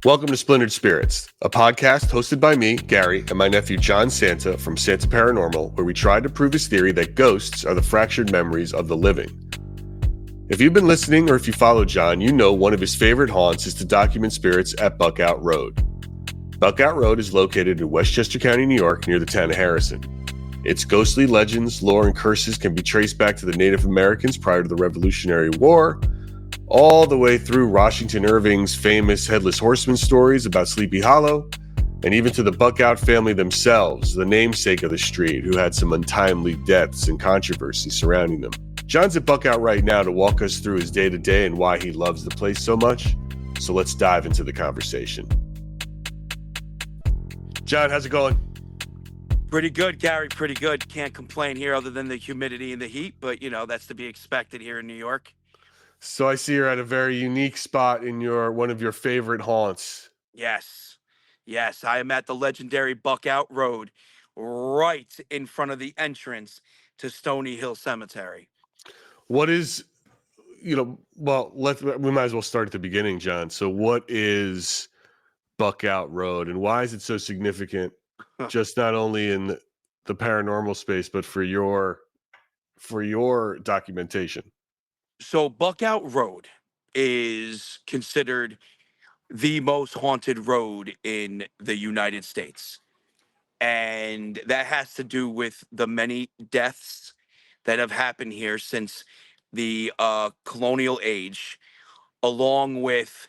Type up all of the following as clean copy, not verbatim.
Welcome to Splintered Spirits, a podcast hosted by me, Gary, and my nephew John Santa from Santa Paranormal, where we try to prove his theory that ghosts are the fractured memories of the living. If you've been listening or if you follow John, you know one of his favorite haunts is to document spirits at Buckout Road. Buckout Road is located in Westchester County, New York, near the town of Harrison. Its ghostly legends, lore, and curses can be traced back to the Native Americans prior to the Revolutionary War, all the way through Washington Irving's famous Headless Horseman stories about Sleepy Hollow, and even to the Buckout family themselves, the namesake of the street, who had some untimely deaths and controversy surrounding them. John's at Buckout right now to walk us through his day-to-day and why he loves the place so much, so let's dive into the conversation. John, how's it going? Pretty good, Gary, pretty good. Can't complain here other than the humidity and the heat, but, that's to be expected here in New York. So I see you're at a very unique spot in one of your favorite haunts. Yes, I am at the legendary Buckout Road, right in front of the entrance to Stony Hill Cemetery. What is, we might as well start at the beginning, John. So what is Buckout Road and why is it so significant, just not only in the paranormal space, but for your documentation? So Buckout Road is considered the most haunted road in the United States. And that has to do with the many deaths that have happened here since the colonial age, along with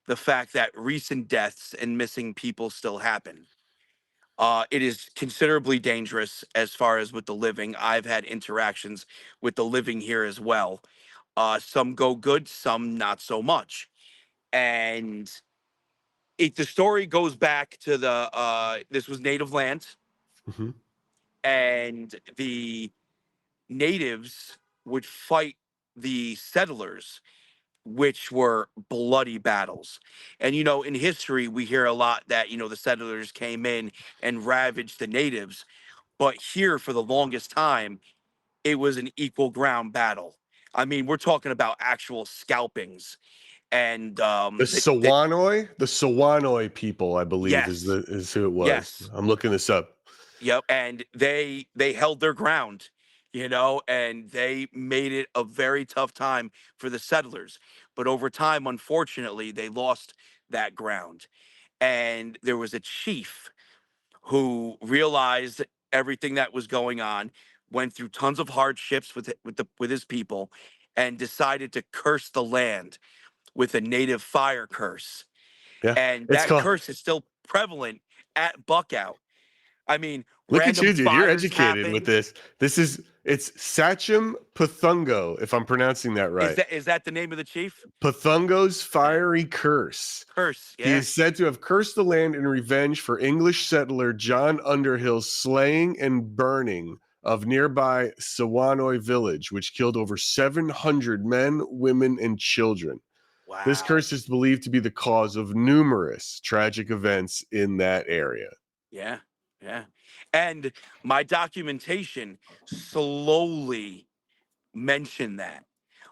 the fact that recent deaths and missing people still happen. It is considerably dangerous as far as with the living. I've had interactions with the living here as well. Some go good, some not so much. And the story goes back to this was native land. Mm-hmm. And the natives would fight the settlers, which were bloody battles. And, in history, we hear a lot that, the settlers came in and ravaged the natives. But here, for the longest time, it was an equal ground battle. I mean, we're talking about actual scalpings. And The Sawanoi people, I believe, yes, is who it was. Yes. I'm looking this up. Yep, and they held their ground, and they made it a very tough time for the settlers. But over time, unfortunately, they lost that ground. And there was a chief who realized everything that was going on, went through tons of hardships with his people, and decided to curse the land with a native fire curse. Yeah, And that curse is still prevalent at Buckout. I mean, look at you, dude. You're educated happen. with this. It's Sachem Puthungo, if I'm pronouncing that right. Is that the name of the chief? Puthungo's fiery curse. Yeah. He is said to have cursed the land in revenge for English settler John Underhill's slaying and burning of nearby Sawanoi village, which killed over 700 men, women, and children. Wow. This curse is believed to be the cause of numerous tragic events in that area. Yeah. And my documentation slowly mentioned that.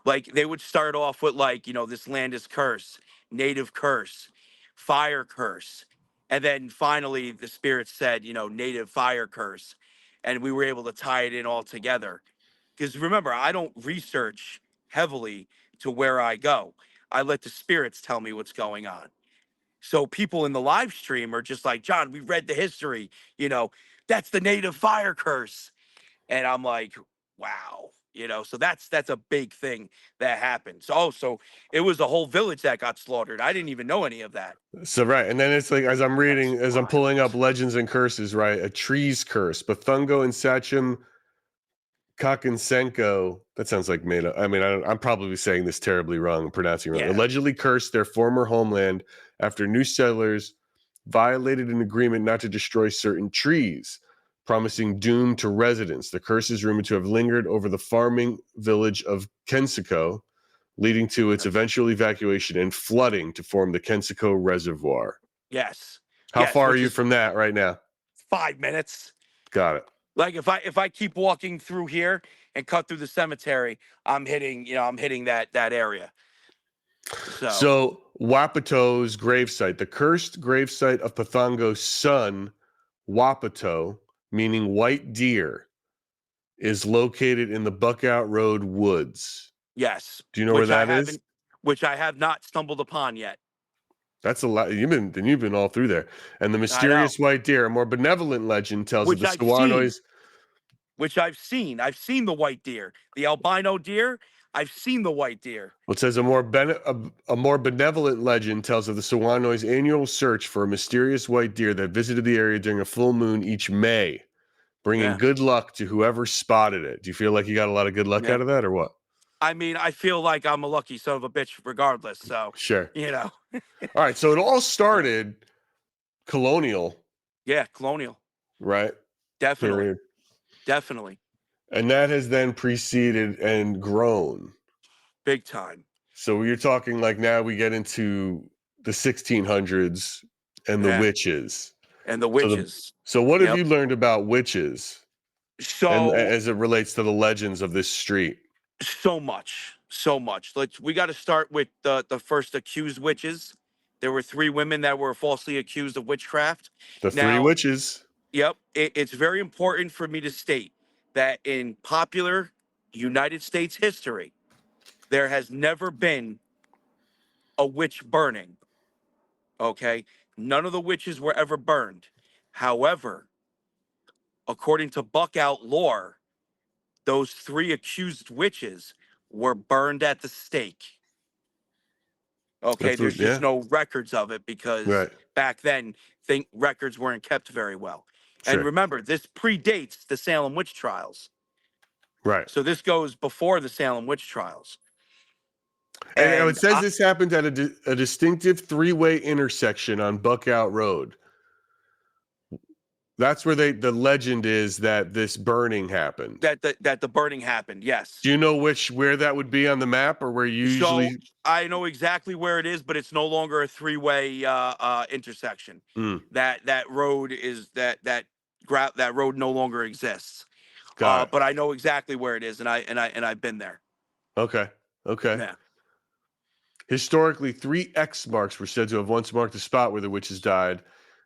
Like, they would start off with, this land is cursed, native curse, fire curse. And then finally the spirit said, native fire curse. And we were able to tie it in all together. Because remember, I don't research heavily to where I go. I let the spirits tell me what's going on. So people in the live stream are just like, John, we read the history, that's the native fire curse. And I'm like, wow, so that's a big thing that happened. So it was a whole village that got slaughtered. I didn't even know any of that. So, right. And then it's like, as I'm pulling up legends and curses, right? A tree's curse, Buthungo and Sachem Kakansenko. That sounds like made up. I mean, I'm probably saying this terribly wrong and pronouncing it wrong. Yeah. Allegedly cursed their former homeland after new settlers violated an agreement not to destroy certain trees, promising doom to residents. The curse is rumored to have lingered over the farming village of Kensico, leading to its eventual evacuation and flooding to form the Kensico Reservoir. Yes. How far are you from that right now? 5 minutes. Got it. Like, if I keep walking through here and cut through the cemetery, I'm hitting that area. So Wapato's gravesite, the cursed gravesite of Pathango's son, Wapato, meaning white deer, is located in the Buckout Road woods. Yes, Do you know where that is? which I have not stumbled upon yet. That's a lot. You've been all through there. And the I know, mysterious white deer, a more benevolent legend tells of which the I've seen, Sawanoys. which I've seen. I've seen the white deer, the albino deer. I've seen the white deer. It says a more benevolent legend tells of the Sawanoys' annual search for a mysterious white deer that visited the area during a full moon each May, bringing Yeah, good luck to whoever spotted it. Do you feel like you got a lot of good luck yeah. out of that, or what? I mean, I feel like I'm a lucky son of a bitch, regardless. So, Sure. you know, All right. So it all started colonial, yeah, colonial, right? definitely, Period. definitely, And that has then preceded and grown. big time. So you're talking like now we get into the 1600s and the Yeah, witches. and the So witches. so what have Yep. you learned about witches and So as it relates to the legends of this street? so much, so much. We got to start with the first accused witches. There were three women that were falsely accused of witchcraft. The three Now, witches. yep, it's very important for me to state that in popular United States history, there has never been a witch burning. Okay, none of the witches were ever burned. However, according to Buckout lore, those three accused witches were burned at the stake. Okay, That's there's what, just yeah. no records of it because Right. back then, think records weren't kept very well. And Sure. remember, this predates the Salem witch trials. Right. So this goes before the Salem witch trials. And now it And says this happened at a distinctive three-way intersection on Buckout Road. That's where the legend is that this burning happened. that the burning happened, yes. Do you know where that would be on the map, or where you So usually? I know exactly where it is, but it's no longer a three-way intersection. Mm, That road is that road no longer exists. got it. But I know exactly where it is, and I've been there. Okay. Okay. Yeah, Historically, 3 X marks were said to have once marked the spot where the witches died.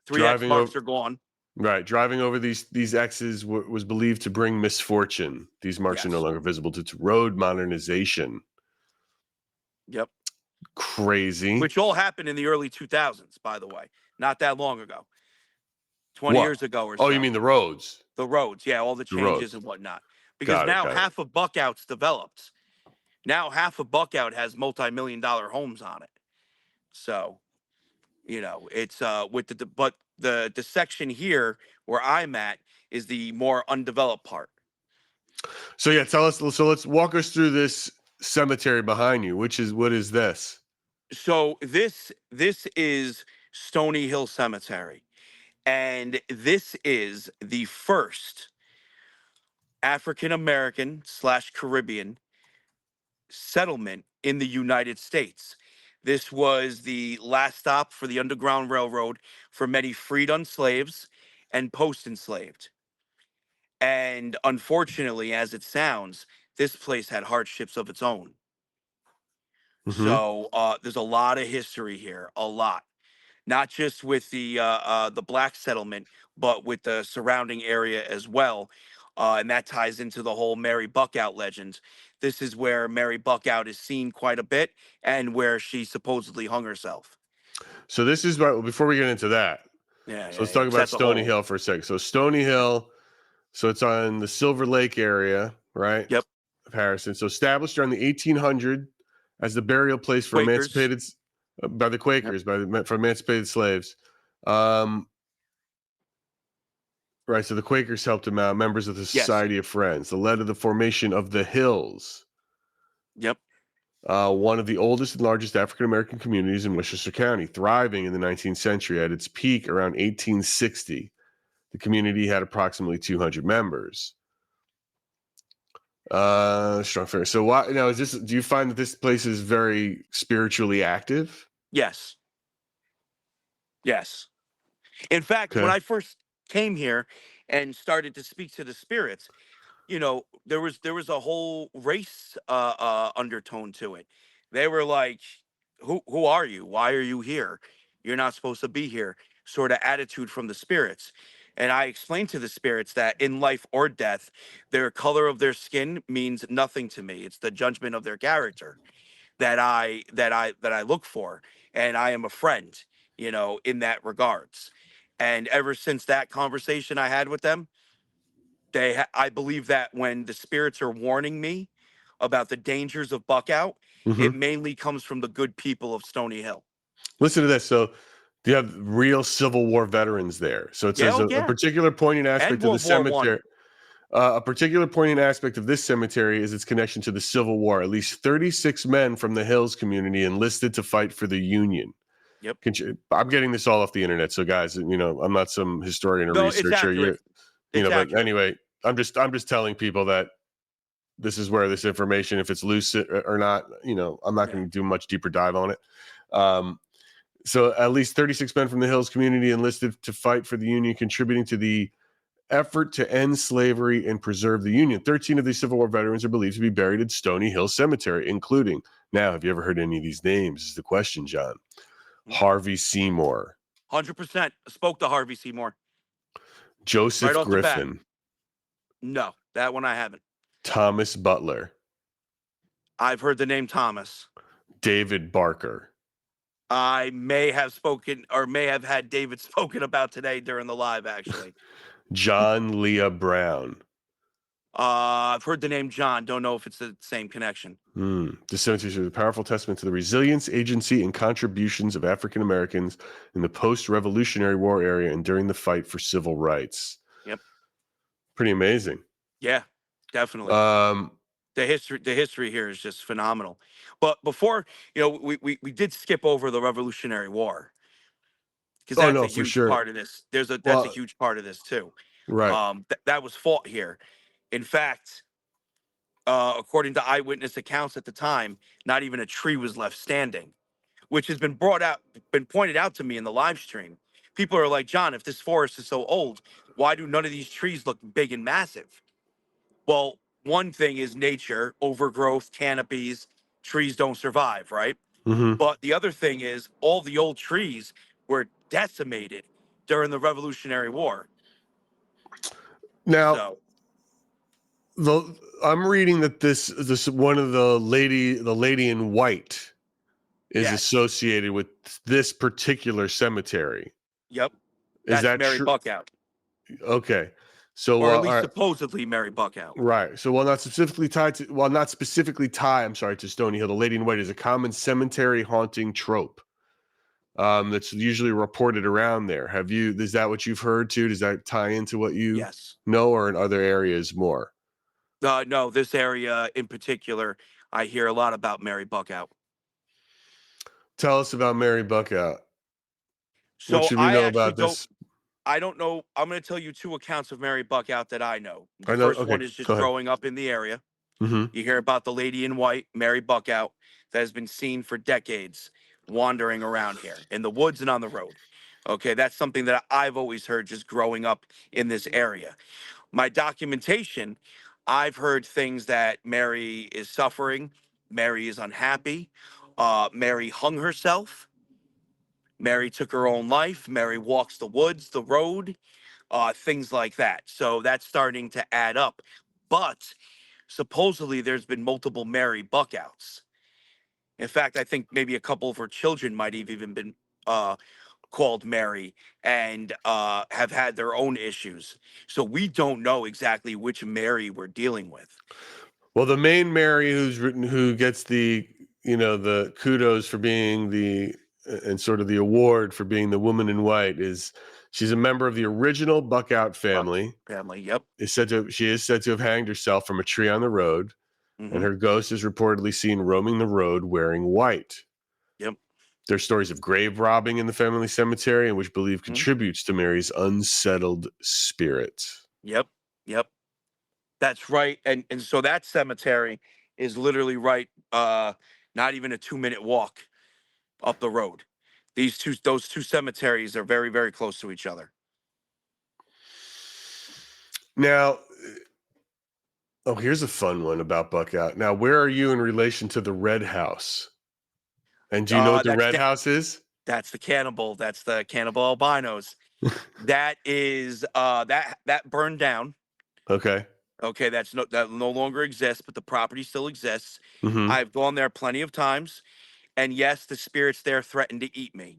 three X Driving over, marks are gone. right, driving over these X's was believed to bring misfortune. These marks are no Yes. longer visible due to road modernization. Yep. Crazy. Which all happened in the early 2000s, by the way, not that long ago, 20 What? years ago or Oh, you so. mean the roads? The roads, yeah, all the The changes roads. and whatnot. Because Got it. now Got it. half of Buckout's developed. Now half of Buckout has multi-million-dollar homes on it. So, it's with but the section here where I'm at is the more undeveloped part. So yeah, tell us. So let's walk us through this cemetery behind you. What is this? So this is Stony Hill Cemetery, and this is the first African American / Caribbean settlement in the United States. This was the last stop for the Underground Railroad for many freed slaves and post enslaved. And unfortunately, as it sounds, this place had hardships of its own. Mm-hmm. So there's a lot of history here, a lot. Not just with the black settlement, but with the surrounding area as well. And that ties into the whole Mary Buckout legend. This is where Mary Buckout is seen quite a bit and where she supposedly hung herself. So this is before we get into that. Yeah, So yeah, let's yeah. talk 'Cause about that's a Stony whole. Hill for a second. So Stony Hill, so it's on the Silver Lake area, right? Yep. Of Harrison. So established around the 1800 as the burial place for Quakers. emancipated by the Yep. Quakers, for emancipated slaves. Right. So the Quakers helped him out, members of the Yes. Society of Friends, that led to the formation of the Hills. Yep. One of the oldest and largest African American communities in Westchester County, thriving in the 19th century. At its peak around 1860, the community had approximately 200 members. Strong fair. So why now is this? Do you find that this place is very spiritually active? Yes. Yes. In fact, when Okay. I first came here and started to speak to the spirits, there was a whole race undertone to it. They were like, who are you? Why are you here? You're not supposed to be here. Sort of attitude from the spirits. And I explained to the spirits that in life or death, their color of their skin means nothing to me. It's the judgment of their character that I look for, and I am a friend, in that regards. And ever since that conversation I had with them, I believe that when the spirits are warning me about the dangers of Buckout, it Hmm. mainly comes from the good people of Stony Hill. Listen to this. So you have real Civil War veterans there. So it Yeah, says oh a yeah, particular poignant and aspect of the World War One. cemetery. A particular poignant aspect of this cemetery is its connection to the Civil War. At least 36 men from the Hills community enlisted to fight for the Union. Yep. I'm getting this all off the internet, so guys, I'm not some historian or No, it's researcher. accurate. It's But accurate. anyway, I'm just telling people that this is where this information, if it's loose or not, I'm not going Yeah. to do much deeper dive on it. So at least 36 men from the Hills community enlisted to fight for the Union, contributing to the effort to end slavery and preserve the Union. 13 of these Civil War veterans are believed to be buried at Stony Hill Cemetery, including, now, have you ever heard any of these names? Is the question, John. Harvey Seymour, 100% spoke to Harvey Seymour right Joseph off the bat. Griffin, No, that one I haven't. Thomas Butler, I've heard the name Thomas. David Barker, I may have spoken or may have had David spoken about today during the live, actually. John Leah Brown. I've heard the name John. Don't know if it's the same connection. The cemetery is a powerful testament to the resilience, agency, and contributions of African Americans in the post-Revolutionary War area and during the fight for civil rights. Yep. Pretty amazing. Yeah, definitely. The history here is just phenomenal. But before, we did skip over the Revolutionary War because Oh that's no, a for huge sure. part of this. That's a Well, huge part of this too. right. That was fought here. In fact, according to eyewitness accounts at the time, not even a tree was left standing, which has been pointed out to me in the live stream. People are like, John, if this forest is so old, why do none of these trees look big and massive? Well, one thing is nature, overgrowth, canopies, trees don't survive, right? Mm-hmm. But the other thing is all the old trees were decimated during the Revolutionary War. Now, So, I'm reading that this one of the lady in white is yes. associated with this particular cemetery. Yep. Is That's that Mary true? Buckout. Okay. So, Or at all least right. supposedly Mary Buckout. Right. So, not specifically tied, I'm sorry, to Stony Hill, the lady in white is a common cemetery haunting trope. That's usually reported around there. Is that what you've heard too? Does that tie into what you Yes. know, or in other areas more? No, this area in particular, I hear a lot about Mary Buckout. Tell us about Mary Buckout. What So should we I know actually about don't. this? I don't know. I'm going to tell you two accounts of Mary Buckout that I know. The I know. first Okay, one is just go ahead. growing up in the area. Mm-hmm. You hear about the lady in white, Mary Buckout, that has been seen for decades wandering around here in the woods and on the road. Okay, that's something that I've always heard just growing up in this area. My documentation, I've heard things that Mary is suffering, Mary is unhappy, Mary hung herself, Mary took her own life, Mary walks the woods, the road, things like that. So that's starting to add up. But supposedly there's been multiple Mary Buckouts. In fact, I think maybe a couple of her children might have even been called Mary and have had their own issues. So we don't know exactly which Mary we're dealing with. Well, the main Mary who gets the kudos for being and sort of the award for being the woman in white she's a member of the original Buckout Buck family. family, yep. She is said to have hanged herself from a tree on the road, and Hmm. her ghost is reportedly seen roaming the road wearing white. Yep. There's stories of grave robbing in the family cemetery, and which believe Hmm. contributes to Mary's unsettled spirit. Yep. Yep. That's right. And so that cemetery is literally right, not even a 2-minute walk up the road. Those two cemeteries are very, very close to each other. Now, here's a fun one about Buckout. Now, where are you in relation to the Red House? And do you know what the That's red house is? that's the cannibal. That's the cannibal albinos. That is that burned down. Okay. Okay, that no longer exists, but the property still exists. Mm-hmm. I've gone there plenty of times, and yes, the spirits there threaten to eat me.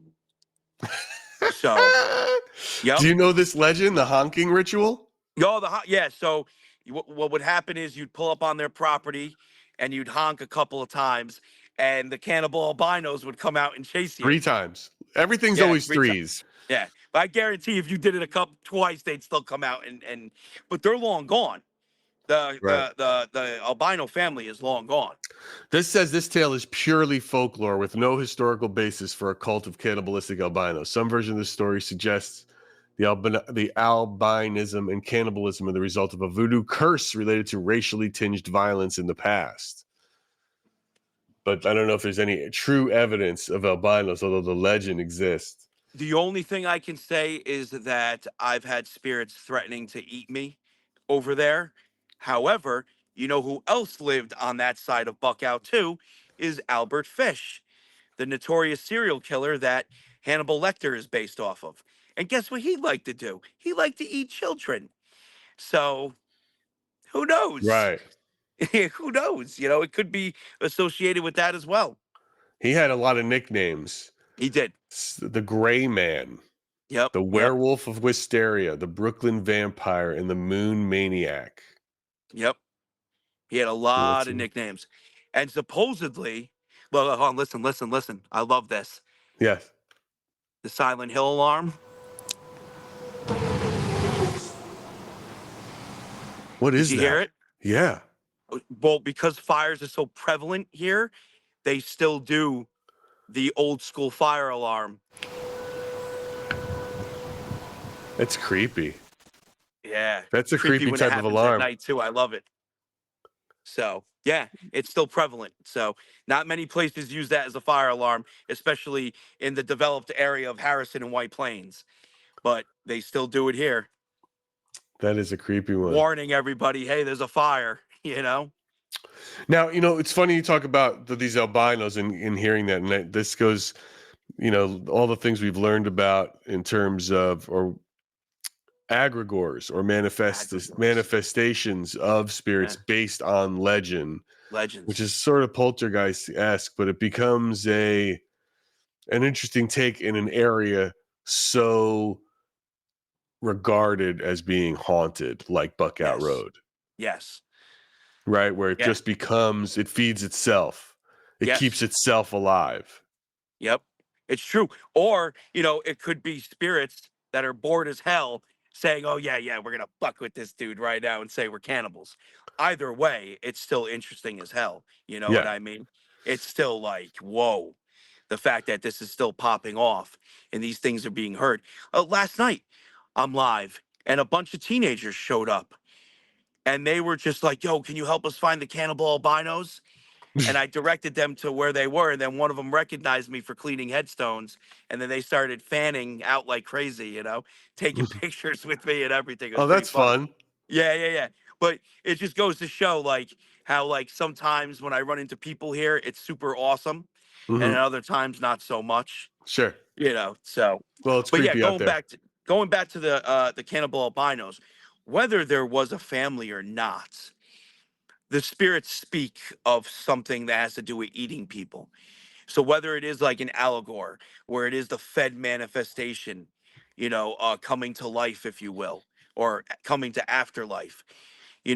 So, Do yep. you know this legend, the honking ritual? Yeah. So, what would happen is you'd pull up on their property, and you'd honk a couple of times, and the cannibal albinos would come out and chase you. 3 times. Everything's Yeah, always 3 times. threes. Yeah, but I guarantee if you did it a couple twice, they'd still come out and. But they're long gone. The Right. the the the albino family is long gone. This says this tale is purely folklore with no historical basis for a cult of cannibalistic albinos. Some version of the story suggests the albinism and cannibalism are the result of a voodoo curse related to racially tinged violence in the past. But I don't know if there's any true evidence of albinos, although the legend exists. The only thing I can say is that I've had spirits threatening to eat me over there. However, you know who else lived on that side of Buckout too is Albert Fish, the notorious serial killer that Hannibal Lecter is based off of. And guess what he liked to do? He liked to eat children. So who knows? Right. Who knows? It could be associated with that as well. He had a lot of nicknames. He did. The Gray Man, Yep. the Yep. Werewolf of Wisteria, the Brooklyn Vampire, and the Moon Maniac. Yep. He had a lot of nicknames. And supposedly, well, hold on, listen. I love this. Yes. The Silent Hill alarm. What is Did you that? hear it? Yeah. Well, because fires are so prevalent here, they still do the old school fire alarm. It's creepy. Yeah. That's a creepy when it type of happens alarm. at night too. I love it. So yeah, it's still prevalent. So not many places use that as a fire alarm, especially in the developed area of Harrison and White Plains. But they still do it here. That is a creepy one. Warning everybody, hey, there's a fire, Now, it's funny you talk about these albinos and hearing that. And this goes, all the things we've learned about in terms of, or agregores or manifestations of spirits based on legends, which is sort of poltergeist-esque, but it becomes an interesting take in an area so regarded as being haunted, like Buckout Road. Yes. Right, where it just becomes, it feeds itself. It keeps itself alive. Yep, it's true. Or, it could be spirits that are bored as hell saying, oh, yeah, we're going to fuck with this dude right now and say we're cannibals. Either way, it's still interesting as hell. You know what I mean? It's still like, whoa, the fact that this is still popping off and these things are being heard. Last night, I'm live and a bunch of teenagers showed up. And they were just like, yo, can you help us find the cannibal albinos? And I directed them to where they were. And then one of them recognized me for cleaning headstones. And then they started fanning out like crazy, taking pictures with me and everything. It was that's fun. fun. Yeah. But it just goes to show like how like sometimes when I run into people here, it's super awesome. And at other times, not so much. Sure. So. Well, it's but creepy yeah, out there. Going back to the cannibal albinos, whether there was a family or not, the spirits speak of something that has to do with eating people. So whether it is like an allegor, where it is the fed manifestation, coming to life, if you will, or coming to afterlife,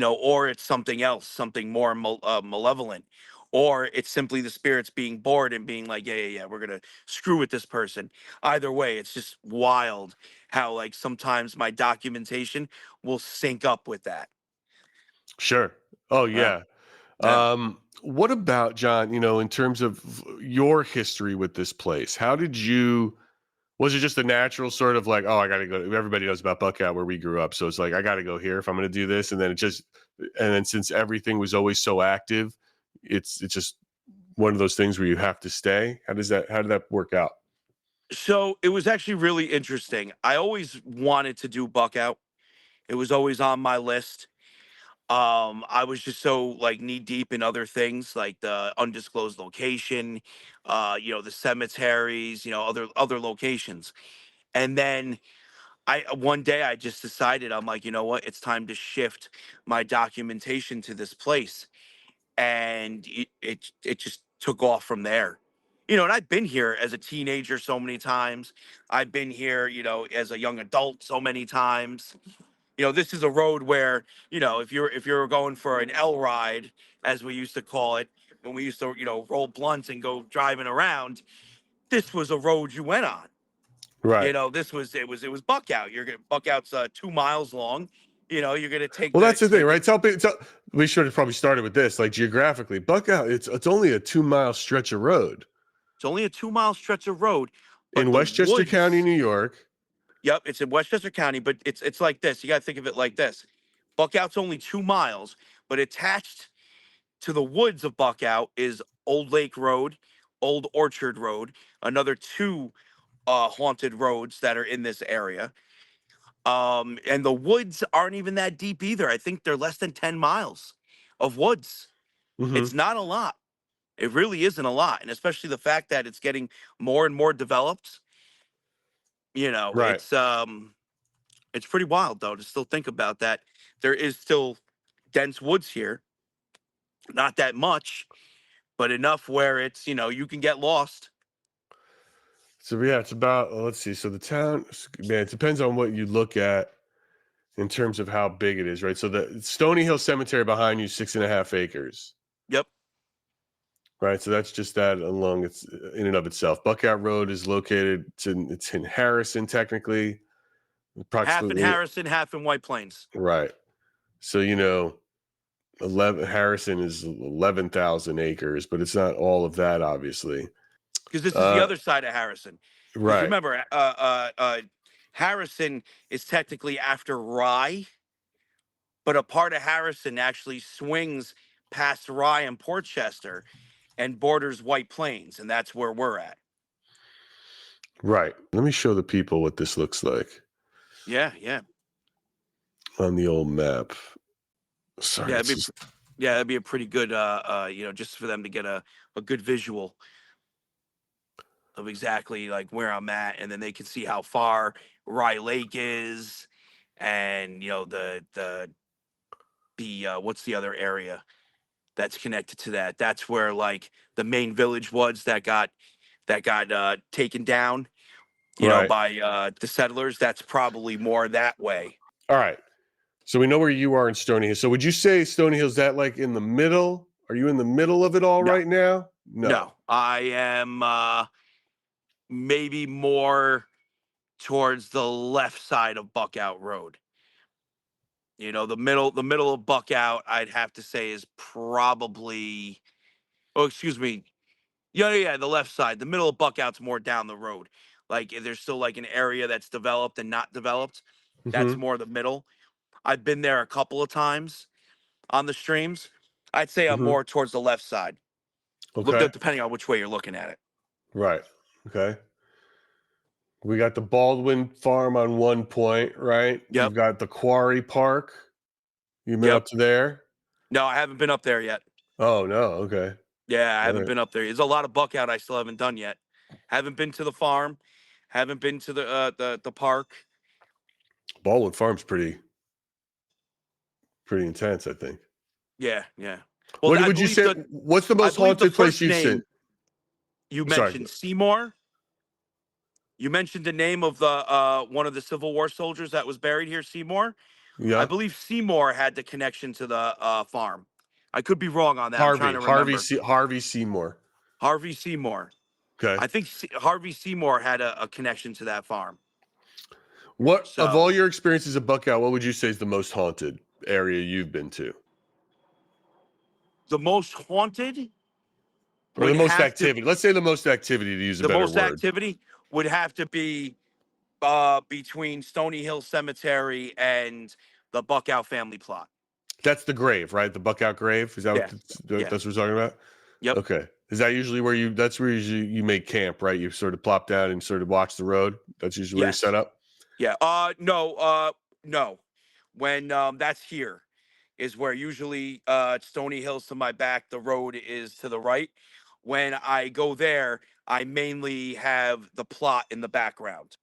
or it's something else, something more malevolent, or it's simply the spirits being bored and being like, yeah, we're going to screw with this person. Either way, it's just wild how like sometimes my documentation will sync up with that. Sure. Oh, yeah. What about, John, in terms of your history with this place? Was it just a natural sort of like, oh, I got to go? Everybody knows about Buckout where we grew up. So it's like, I got to go here if I'm going to do this. And then since everything was always so active, it's just one of those things where you have to stay. How did that work out? So it was actually really interesting. I always wanted to do Buckout. It was always on my list. I was just so like knee deep in other things like the undisclosed location, the cemeteries, other locations. And then I one day I just decided, I'm like, you know what, it's time to shift my documentation to this place. And it just took off from there. And I've been here as a teenager so many times. I've been here, as a young adult so many times. This is a road where, if you're going for an L ride, as we used to call it, when we used to, roll blunts and go driving around, this was a road you went on. Right. It was Buckout. You're gonna Buckout's 2 miles long. You're gonna take Well, the that's the thing, take right? the We should have probably started with this, like geographically. Buckout, it's only a 2 mile stretch of road It's only a 2 mile stretch of road, but in the Westchester County, woods. New York. Yep, it's in Westchester County, but it's like this. You got to think of it like this. Buckout's only 2 miles, but attached to the woods of Buckout is Old Lake Road, Old Orchard Road, another two haunted roads that are in this area. And the woods aren't even that deep either. I think they're less than 10 miles of woods. Hmm. It's not a lot. It really isn't a lot. And especially the fact that it's getting more and more developed. You know, Right. it's um it's pretty wild though to still think about that. There is still dense woods here. Not that much, but enough where you can get lost. So yeah, it's about, let's see. So the town, man, it depends on what you look at in terms of how big it is, right? So the Stony Hill Cemetery behind you, 6.5 acres. Yep. Right, so that's just that along its in and of itself. Buckout Road is located. It's in Harrison, technically, Half in approximately. Harrison, half in White Plains. Right. So 11 Harrison is 11,000 acres, but it's not all of that, obviously. Because this is the Uh, other side of Harrison. Because right, remember, Harrison is technically after Rye, but a part of Harrison actually swings past Rye and Portchester and borders White Plains, and that's where we're at. right. Let me show the people what this looks like Yeah, yeah, on the old map. Sorry, yeah. it's just That'd be a pretty good, just for them to get a good visual of exactly like where I'm at, and then they can see how far Rye Lake is, and the what's the other area that's connected to that? That's where like the main village was that got taken down, right. by the settlers. That's probably more that way. All right. So we know where you are in Stony Hill. So would you say Stony Hill's that like in the middle? Are you in the middle of it all No, right now? No. no, I am maybe more towards the left side of Buckout Road. The middle of Buckout, I'd have to say is probably. Oh, excuse me. Yeah, yeah, the left side. The middle of Buckout's more down the road. Like if there's still like an area that's developed and not developed. That's Hmm. more the middle. I've been there a couple of times on the streams. I'd say I'm Hmm. more towards the left side. Look, Okay. depending on which way you're looking at it. Right. Okay. We got the Baldwin Farm on one point, right? Yep. You've got the Quarry Park. You been Yep. up to there? No, I haven't been up there yet. Oh no. Okay. Yeah, I All haven't right. been up there. There's a lot of Buckout I still haven't done yet. Haven't been to the farm. Haven't been to the park. Baldwin Farm's pretty intense, I think. Yeah, yeah. Well, What I would you believe say? the What's the I most believe the haunted place first you've seen? name you Sorry. mentioned, Seymour. You mentioned the name of the one of the Civil War soldiers that was buried here, Seymour. I Yeah. believe Seymour had the connection to the farm. I could be wrong on that. I'm trying to remember. Harvey Seymour. Harvey Seymour. Okay. I think Harvey Seymour had a connection to that farm. What of all So your experiences at Buckout, what would you say is the most haunted area you've been to? the most haunted Or the would most have to activity? Let's say the most activity, to use a the better most word. activity would have to be between Stony Hill Cemetery and the Buckout family plot. That's the grave, right? The Buckout grave. Is that Yeah, that's yeah, what we're talking about? yep, Okay. Is that usually where that's where you make camp, right? You sort of plop down and sort of watch the road. That's usually where you set yes, up. yeah. No, no. When that's here, is where usually Stony Hill's to my back, the road is to the right. When I go there, I mainly have the plot in the background.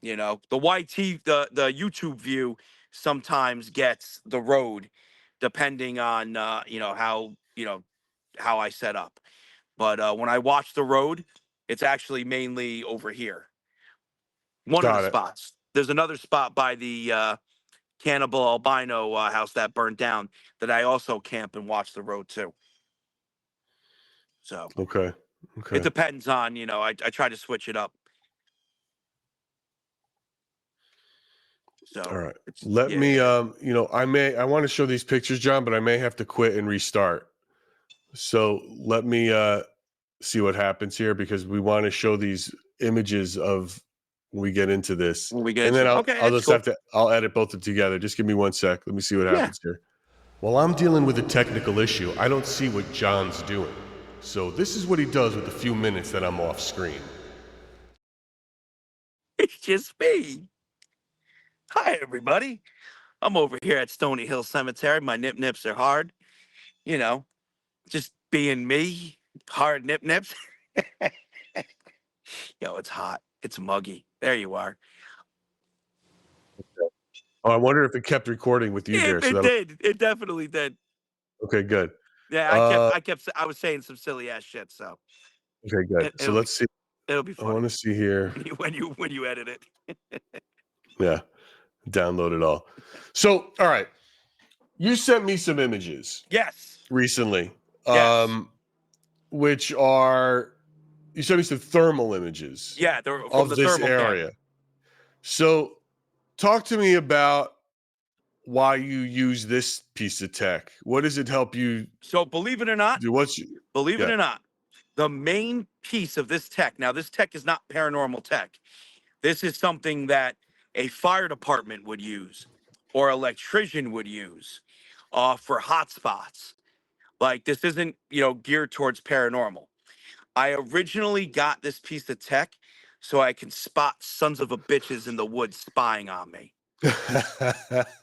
You know, the YT, the YouTube view sometimes gets the road, depending on how I set up. But when I watch the road, it's actually mainly over here. One of the Got it. spots. There's another spot by the cannibal albino house that burned down that I also camp and watch the road too. So Okay. it Okay. depends on, I try to switch it up. So All right. it's Let me yeah. I want to show these pictures, John, but I may have to quit and restart. So let me see what happens here, because we want to show these images of when we get into this. When we get And then into okay, I'll that's just cool. I'll edit both of them together. Just give me 1 sec. Let me see what Yeah. happens here. While I'm dealing with a technical issue, I don't see what John's doing. So this is what he does with the few minutes that I'm off screen. It's just me. Hi everybody. I'm over here at Stony Hill Cemetery. My nip nips are hard. You know, just being me. Hard nip nips. Yo, it's hot. It's muggy. There you are. Oh, I wonder if it kept recording with you there. So It that'll did. It definitely did. okay, good. Yeah, Uh I was saying some silly ass shit, so okay, good. So it'll be let's see. it'll be I want funny to see here. when you edit it. Yeah, download it all. So, all right. You sent me some images Yes. recently, Yes. which are you sent me some thermal images Yeah, they're from of the this thermal cam. area. So, talk to me about why you use this piece of tech. What does it help you So believe it or not, do? believe it Yeah. or not, the main piece of this tech. Now, this tech is not paranormal tech. This is something that a fire department would use or electrician would use for hotspots. Like this isn't, geared towards paranormal. I originally got this piece of tech so I can spot sons of a bitches in the woods spying on me.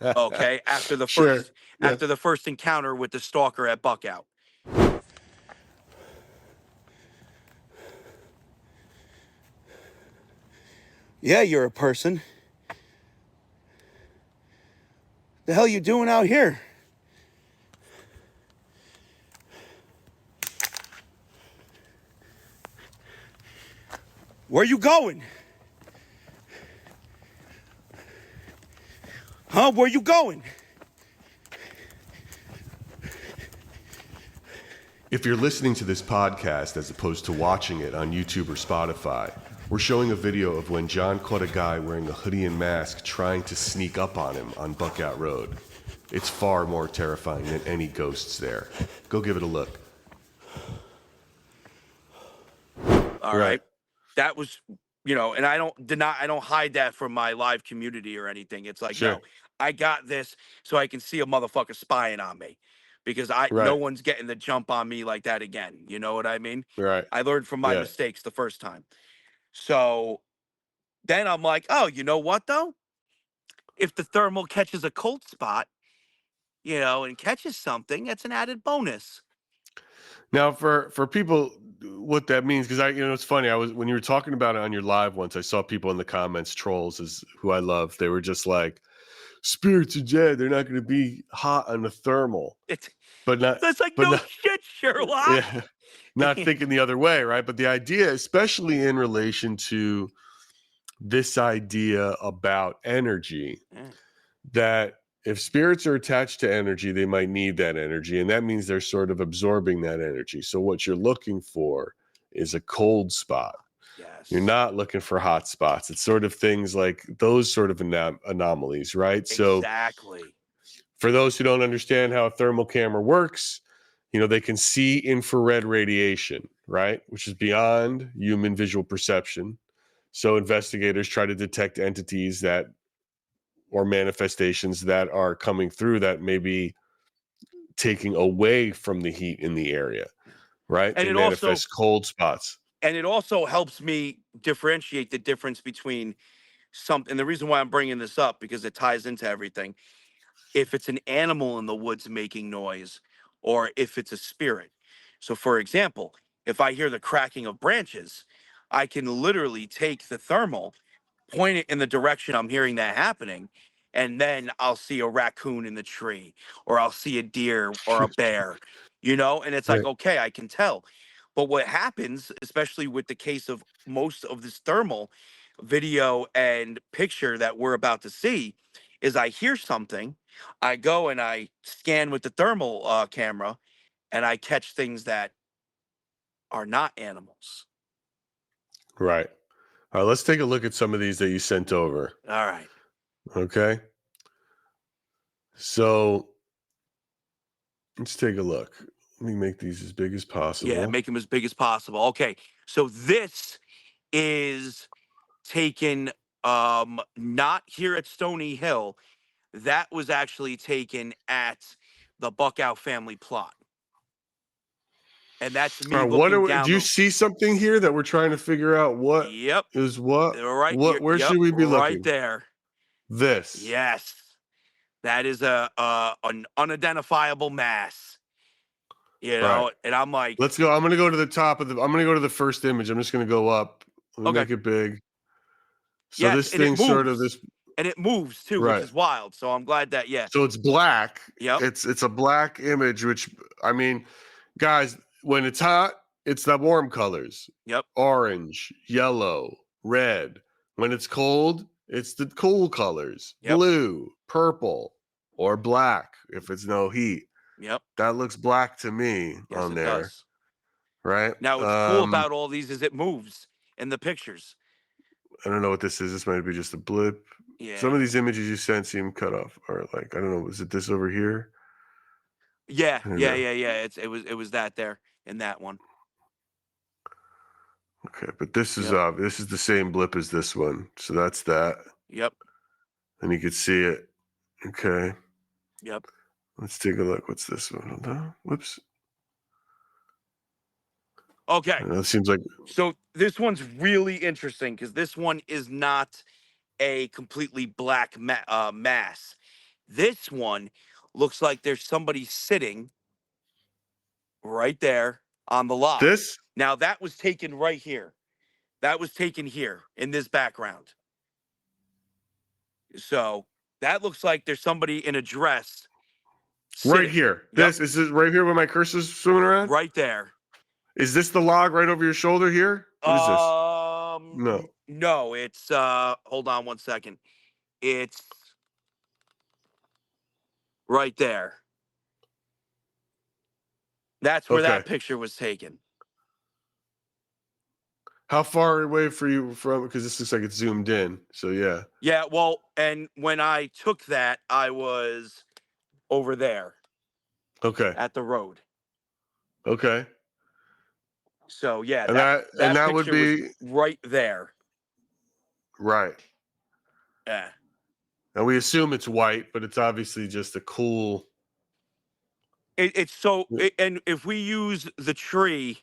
Okay, Sure. Yeah. after the first encounter with the stalker at Buckout. Yeah, you're a person. The hell you doing out here? Where you going? Huh? Where you going? If you're listening to this podcast as opposed to watching it on YouTube or Spotify, we're showing a video of when John caught a guy wearing a hoodie and mask trying to sneak up on him on Buckout Road. It's far more terrifying than any ghosts there. Go give it a look. All right. That was, and I don't hide that from my live community or anything. It's like, Sure. no, I got this so I can see a motherfucker spying on me because no Right. one's getting the jump on me like that again. You know what I mean? Right. I learned from my Yeah. mistakes the first time. So then I'm like, oh, you know what though? If the thermal catches a cold spot, and catches something, that's an added bonus. Now, for people, what that means, because it's funny. When you were talking about it on your live once, I saw people in the comments, trolls, is who I love. They were just like, "Spirits are dead. They're not going to be hot on the thermal." But not. That's like But no not. shit, Sherlock. Yeah. Not thinking the other way, right? But the idea, especially in relation to this idea about energy, that if spirits are attached to energy, they might need that energy. And that means they're sort of absorbing that energy. So what you're looking for is a cold spot. Yes. You're not looking for hot spots. It's sort of things like those sort of anomalies, right? Exactly. So for those who don't understand how a thermal camera works, they can see infrared radiation, right? Which is beyond human visual perception. So investigators try to detect entities or manifestations that are coming through that may be taking away from the heat in the area, right? And they it manifest cold spots. And it also helps me differentiate the difference between and the reason why I'm bringing this up, because it ties into everything. if it's an animal in the woods making noise or if it's a spirit. So, for example, if I hear the cracking of branches, I can literally take the thermal, point it in the direction I'm hearing that happening, and then I'll see a raccoon in the tree, or I'll see a deer or a bear, and it's like, Right. okay, I can tell. But what happens, especially with the case of most of this thermal video and picture that we're about to see, is I hear something, I go and I scan with the thermal camera, and I catch things that are not animals. Right. All right, let's take a look at some of these that you sent over. All right. Okay. So let's take a look. Let me make these as big as Yeah, possible. make them as big as possible. Okay. So this is taken not here at Stony Hill. That was actually taken at the Buckout family plot. And that's All me right, what looking are we, down do you the see something here that we're trying to figure out what Yep. is what? Right. What where Yep, should we be right looking? there. This. Yes. That is an unidentifiable mass. Right. And I'm like, Let's go. I'm gonna go to the top of I'm gonna go to the first image. I'm just gonna go up. Let me okay. make it big. So Yes, this and it thing sort of moves. this And it moves too, which right. is wild. So I'm glad that, yeah. So it's black. Yep. It's a black image, which I mean, guys, when it's hot, it's the warm colors. Yep. Orange, yellow, red. When it's cold, it's the cool colors. Yep. Blue, purple, or black if it's no heat. Yep. That looks black to me Yes, on it there. does. Right? Now, what's cool about all these is it moves in the pictures. I don't know what this is. This might be just a blip. Yeah. Some of these images you sent seem cut off, or like I don't know. Was it this over here? Yeah. I don't Yeah. know. Yeah. Yeah. It was that there in that one. Okay, but this is Yep. this is the same blip as this one, so that's that. Yep. And you can see it. Okay, Yep. let's take a look. What's this one? Hold on. Whoops. Okay. That seems like So this one's really interesting because this one is not a completely black mass. This one looks like there's somebody sitting right there on the log. this. Now that was taken right here. That was taken here in this background. So that looks like there's somebody in a dress. Right Sitting. here. Yep. This is it right here where my cursor's swimming around? Right there. Is this the log right over your shoulder here? What is this? No. No, it's hold on one second. It's right there. That's where that Okay. picture was taken. How far away for you from? Because this looks like it's zoomed in. So yeah. Yeah, well, and when I took that, I was over there Okay. at the road. Okay. So yeah, And that would picture be was right there. right. Yeah. And we assume it's white, but it's obviously just a cool. It's so, and if we use the tree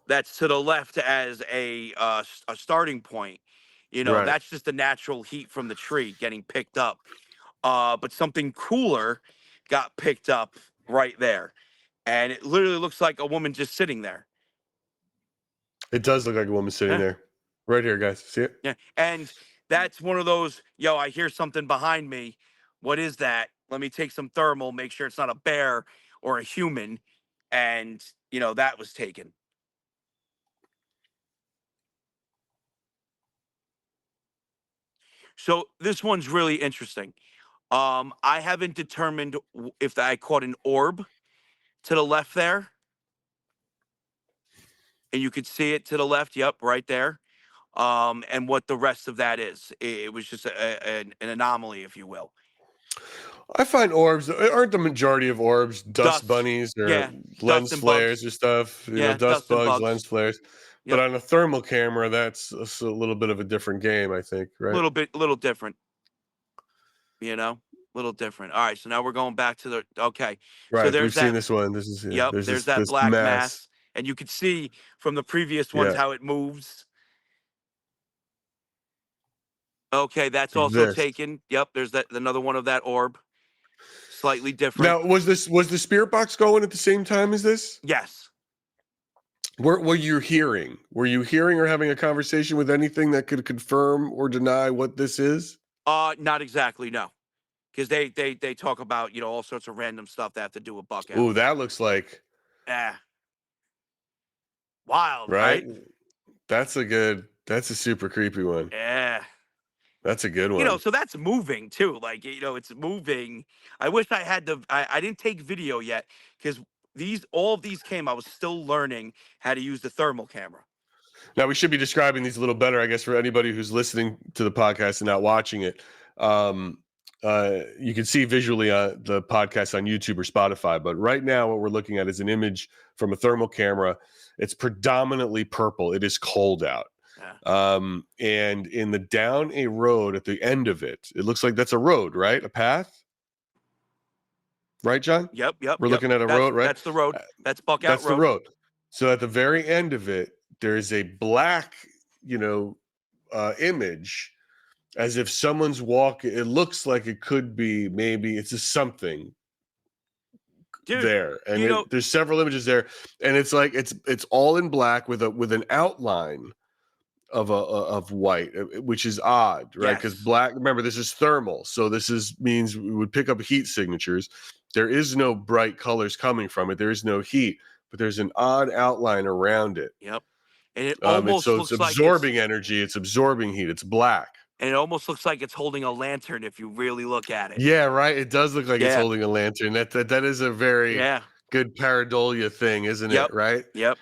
that's to the left as a starting point, Right. that's just the natural heat from the tree getting picked up. But something cooler got picked up right there, and it literally looks like a woman just sitting there. It does look like a woman sitting there. Right here, guys. See it? Yeah. And that's one of those, I hear something behind me. What is that? Let me take some thermal, make sure it's not a bear or a human. And, that was taken. So this one's really interesting. I haven't determined if I caught an orb to the left there. And you could see it to the left. Yep, right there. And what the rest of that is. It was just an anomaly, if you will. I find orbs aren't the majority of orbs dust bunnies or yeah, lens flares or stuff. You know, dust bugs, lens flares. Yep. But on a thermal camera, that's a little bit of a different game, I think, right? A little different. Little different. All right, so now we're going back to the okay. Right, So there's we've seen this one. This is yep. There's that this black mass, and you could see from the previous ones how it moves. Okay, that's also taken. Yep, there's another one of that orb. slightly different. Now, was the spirit box going at the same time as this? Yes. What were you hearing? Were you hearing or having a conversation with anything that could confirm or deny what this is? Not exactly, no. Because they talk about, all sorts of random stuff that have to do with Buckout. Ooh, that looks like wild, right. right? That's a super creepy one. Yeah. That's a good one. So that's moving too. Like, it's moving. I wish I had I didn't take video yet because all of these came. I was still learning how to use the thermal camera. Now we should be describing these a little better, I guess, for anybody who's listening to the podcast and not watching it. You can see visually the podcast on YouTube or Spotify, but right now what we're looking at is an image from a thermal camera. It's predominantly purple. It is cold out. Yeah. And in the down a road at the end of it, it looks like that's a road, right? A path? Right, John? Yep. We're looking at a road, right? That's the road. That's Buckout Road. That's the road. So at the very end of it, there's a black, image as if someone's walking. It looks like it could be maybe it's a something. Dude, there, and there's several images there, and it's like it's all in black with an outline of white, which is odd, right? Because black, remember, this is thermal, so means we would pick up heat signatures. There is no bright colors coming from it. There is no heat, but there's an odd outline around it. Yep, and it almost looks it's like absorbing energy. It's absorbing heat. It's black. And it almost looks like it's holding a lantern if you really look at it. Yeah, right. It does look like it's holding a lantern. That is a very good pareidolia thing, isn't it? Right? Yep.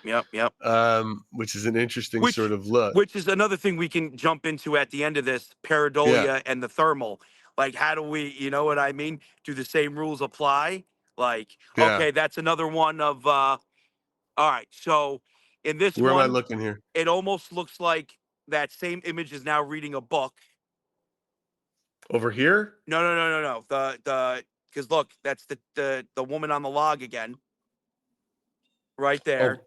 Which is an interesting sort of look. Which is another thing we can jump into at the end of this, pareidolia and the thermal. Like, how do we, you know what I mean? Do the same rules apply? Like, okay, that's another one of, all right. So in this Where am I looking here? It almost looks like that same image is now reading a book. Over here? No. Because look, that's the woman on the log again. Right there. Oh,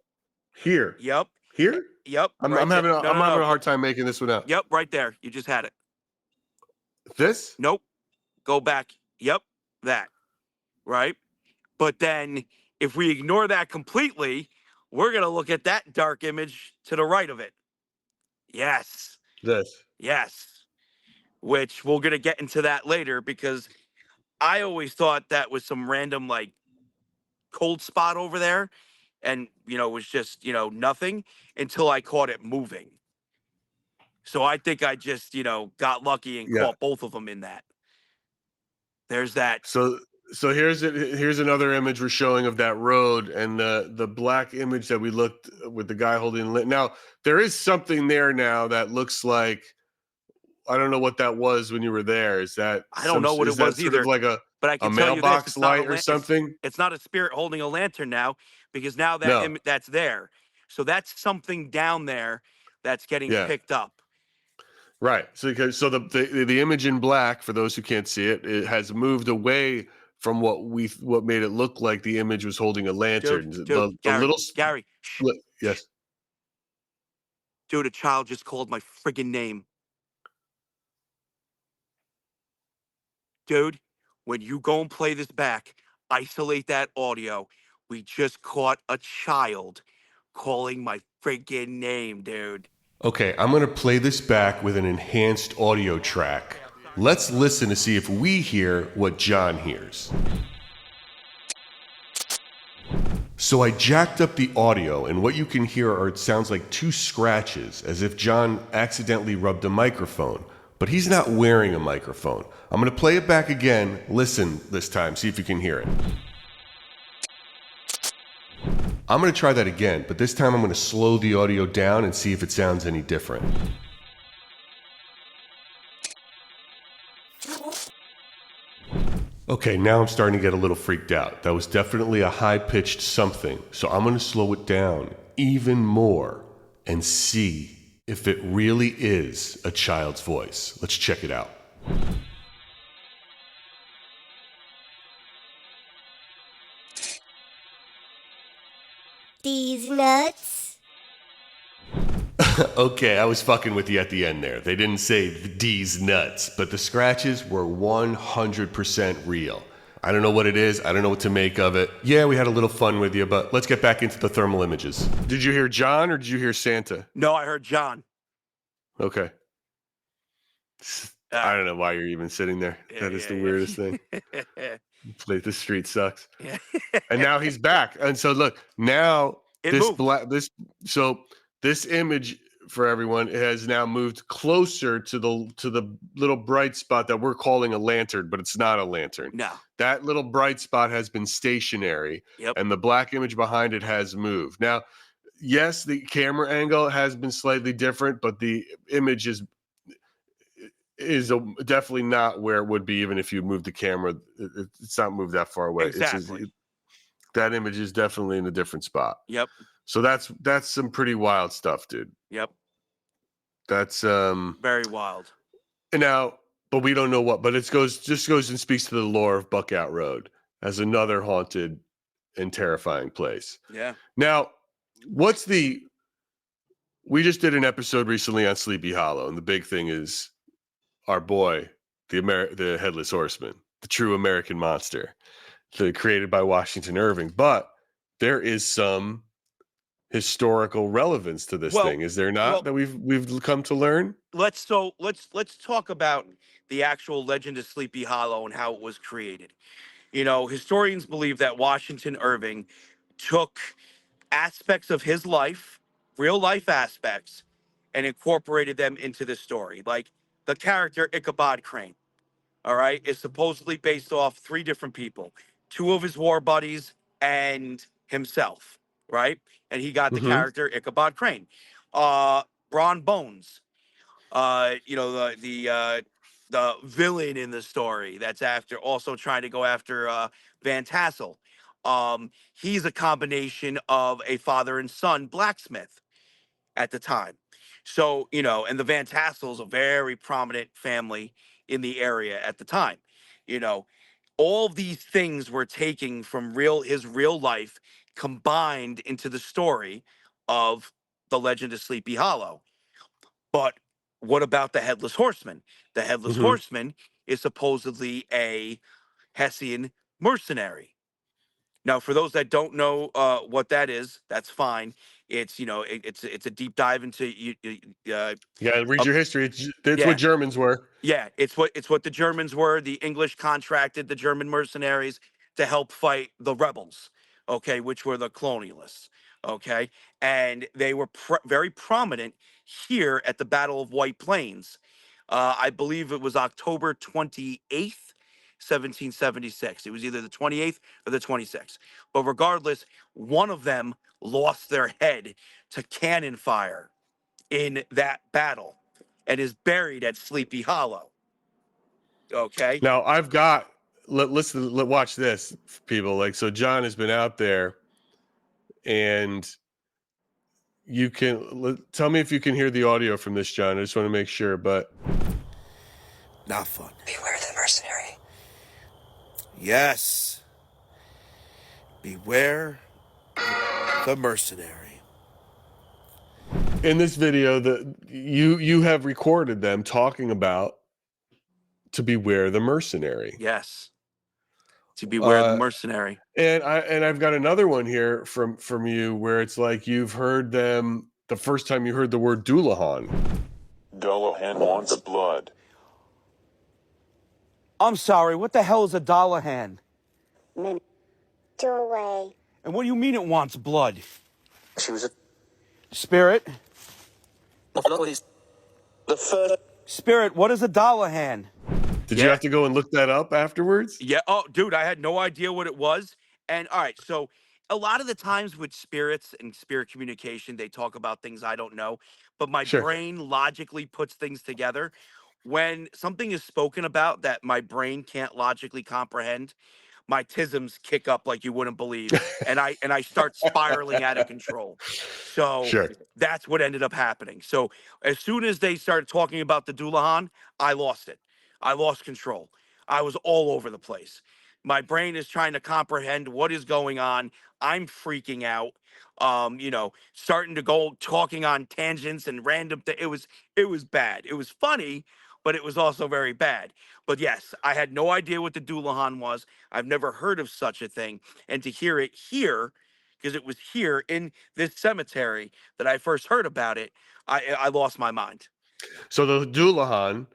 here. Yep. Here? Yep. I'm having a hard time making this one out. Yep, right there. You just had it. This? Nope. Go back. Yep, that. Right? But then if we ignore that completely, we're going to look at that dark image to the right of it. Yes. This. Yes. Which we're going to get into that later because I always thought that was some random, like, cold spot over there. And, it was just, nothing until I caught it moving. So I think I just, got lucky and caught both of them in that. There's that. So here's another image we're showing of that road, and the black image that we looked with the guy holding. Now there is something there now that looks like, I don't know what that was when you were there. Is that I don't know what it was either. Like but I can a tell mailbox you light or something. It's not a spirit holding a lantern now because now that that's there. So that's something down there that's getting picked up. Right. So the image in black, for those who can't see it, it has moved away from what made it look like the image was holding a lantern. Dude, Gary. Yes. Dude, a child just called my friggin' name. Dude, when you go and play this back, isolate that audio. We just caught a child calling my friggin' name, dude. Okay, I'm going to play this back with an enhanced audio track. Let's listen to see if we hear what John hears. So I jacked up the audio, and what you can hear it sounds like two scratches, as if John accidentally rubbed a microphone. But he's not wearing a microphone. I'm going to play it back again. Listen this time, see if you can hear it. I'm going to try that again, but this time I'm going to slow the audio down and see if it sounds any different. Okay, now I'm starting to get a little freaked out. That was definitely a high-pitched something, so I'm going to slow it down even more and see if it really is a child's voice. Let's check it out. These nuts? Okay, I was fucking with you at the end there. They didn't say these nuts, but the scratches were 100% real. I don't know what it is. I don't know what to make of it. Yeah, we had a little fun with you, but let's get back into the thermal images. Did you hear John or did you hear Santa? No, I heard John. Okay. I don't know why you're even sitting there. That is the weirdest thing. The street sucks. Yeah. And now he's back. And so look, now this image for everyone has now moved closer to the little bright spot that we're calling a lantern, but it's not a lantern. No. That little bright spot has been stationary. Yep. And the black image behind it has moved. Now, yes, the camera angle has been slightly different, but the image is definitely not where it would be even if you moved the camera. It's not moved that far away. Exactly. That image is definitely in a different spot. Yep. So that's some pretty wild stuff, dude. Yep. That's very wild. Now, but we don't know what. But it just goes and speaks to the lore of Buckout Road as another haunted and terrifying place. Yeah. Now, we just did an episode recently on Sleepy Hollow, and the big thing is our boy, the Headless Horseman, the true American monster, created by Washington Irving. But there is some historical relevance to this thing, is there not? That we've come to learn. Let's talk about the actual legend of Sleepy Hollow and how it was created. You know, historians believe that Washington Irving took aspects of his life, real life aspects, and incorporated them into the story. Like the character Ichabod Crane, all right, is supposedly based off 3 different people, 2 of his war buddies and himself, right? And he got the character Ichabod Crane. Bron Bones, the villain in the story that's also trying to go after Van Tassel. He's a combination of a father and son blacksmith at the time. So, and the Van Tassels, a very prominent family in the area at the time. All of these things were taken from his real life, combined into the story of the legend of Sleepy Hollow. But what about the Headless Horseman? The Headless Horseman is supposedly a Hessian mercenary. Now, for those that don't know what that is, that's fine. It's it's a deep dive into read your history. It's what Germans were. Yeah, it's what the Germans were. The English contracted the German mercenaries to help fight the rebels, okay, which were the colonialists, okay, and they were very prominent here at the Battle of White Plains. I believe it was October 28th. 1776. It was either the 28th or the 26th. But regardless, one of them lost their head to cannon fire in that battle and is buried at Sleepy Hollow. Okay. Now watch this, people. So John has been out there, and you can tell me if you can hear the audio from this, John. I just want to make sure, but not fun. Beware the mercenary. Yes. Beware the mercenary. In this video, you have recorded them talking about to beware the mercenary. Yes. To beware the mercenary. And I've got another one here from you where it's like you've heard them the first time you heard the word Dullahan. Dullahan wants blood. I'm sorry, what the hell is a Dullahan? Doorway. And what do you mean it wants blood? She was a Spirit? the first. Spirit, what is a Dullahan? Did you have to go and look that up afterwards? Yeah. Oh, dude, I had no idea what it was. And all right, so a lot of the times with spirits and spirit communication, they talk about things I don't know, but my brain logically puts things together. When something is spoken about that my brain can't logically comprehend, my tisms kick up like you wouldn't believe, and I start spiraling out of control. So that's what ended up happening. So as soon as they started talking about the Dullahan, I lost it. I lost control. I was all over the place. My brain is trying to comprehend what is going on. I'm freaking out. Starting to go talking on tangents and random. It was bad. It was funny, but it was also very bad. But yes, I had no idea what the Doulahan was. I've never heard of such a thing. And to hear it here, because it was here in this cemetery that I first heard about it, I lost my mind. So the Doulahan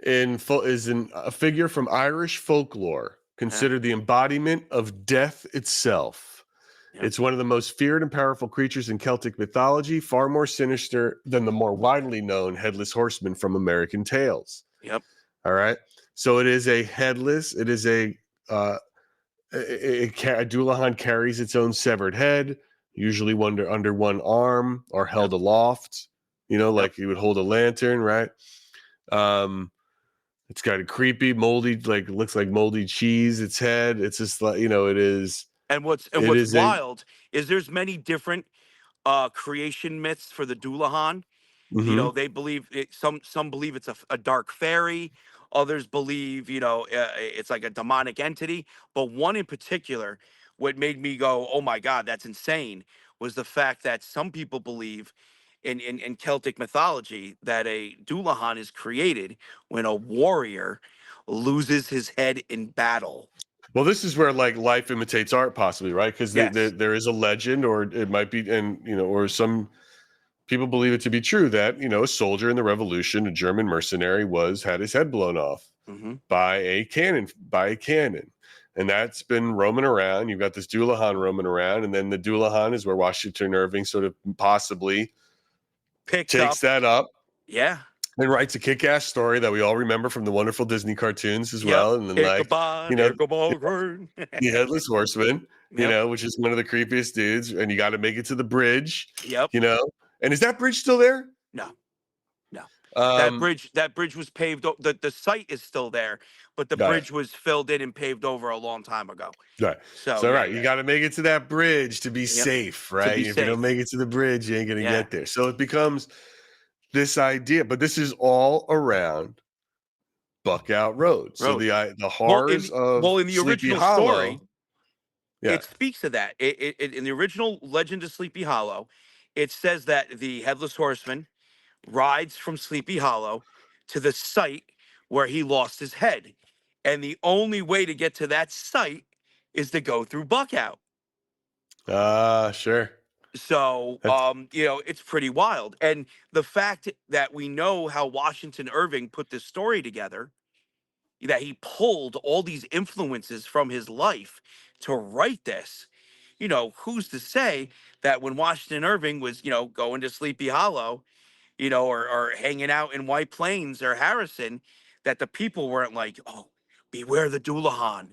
is a figure from Irish folklore, considered the embodiment of death itself. Yep. It's one of the most feared and powerful creatures in Celtic mythology, far more sinister than the more widely known Headless Horseman from American tales. Yep. All right. So it is a headless, it is a Doulahan carries its own severed head, usually under one arm or held aloft, like you would hold a lantern, right? It's got a creepy, moldy, looks like moldy cheese. Its head. It's just like, it is. And what's wild is there's many different creation myths for the Doulahan. Mm-hmm. They believe some believe it's a dark fairy. Others believe, it's like a demonic entity. But one in particular, what made me go, oh my God, that's insane, was the fact that some people believe in Celtic mythology that a Doulahan is created when a warrior loses his head in battle. Well, this is where life imitates art, possibly, right? Because Yes. there is a legend, or it might be, or some people believe it to be true that a soldier in the Revolution, a German mercenary, had his head blown off by a cannon, and that's been roaming around. You've got this Doulahan roaming around, and then the Doulahan is where Washington Irving sort of possibly takes that up. Yeah. And writes a kick-ass story that we all remember from the wonderful Disney cartoons as well. And then the Headless Horseman, which is one of the creepiest dudes. And you got to make it to the bridge. Yep. And is that bridge still there? No. That bridge was paved. The site is still there, but the bridge was filled in and paved over a long time ago. Right. So you got to make it to that bridge to be safe, right? If you don't make it to the bridge, you ain't going to get there. So it becomes this idea, but this is all around Buckout Road. So the horrors in the Sleepy original Hollow, story, it speaks of that. It in the original legend of Sleepy Hollow, it says that the Headless Horseman rides from Sleepy Hollow to the site where he lost his head, and the only way to get to that site is to go through Buckout. Sure. So, it's pretty wild. And the fact that we know how Washington Irving put this story together, that he pulled all these influences from his life to write this, who's to say that when Washington Irving was, going to Sleepy Hollow, or hanging out in White Plains or Harrison, that the people weren't like, oh, beware the Doulahan,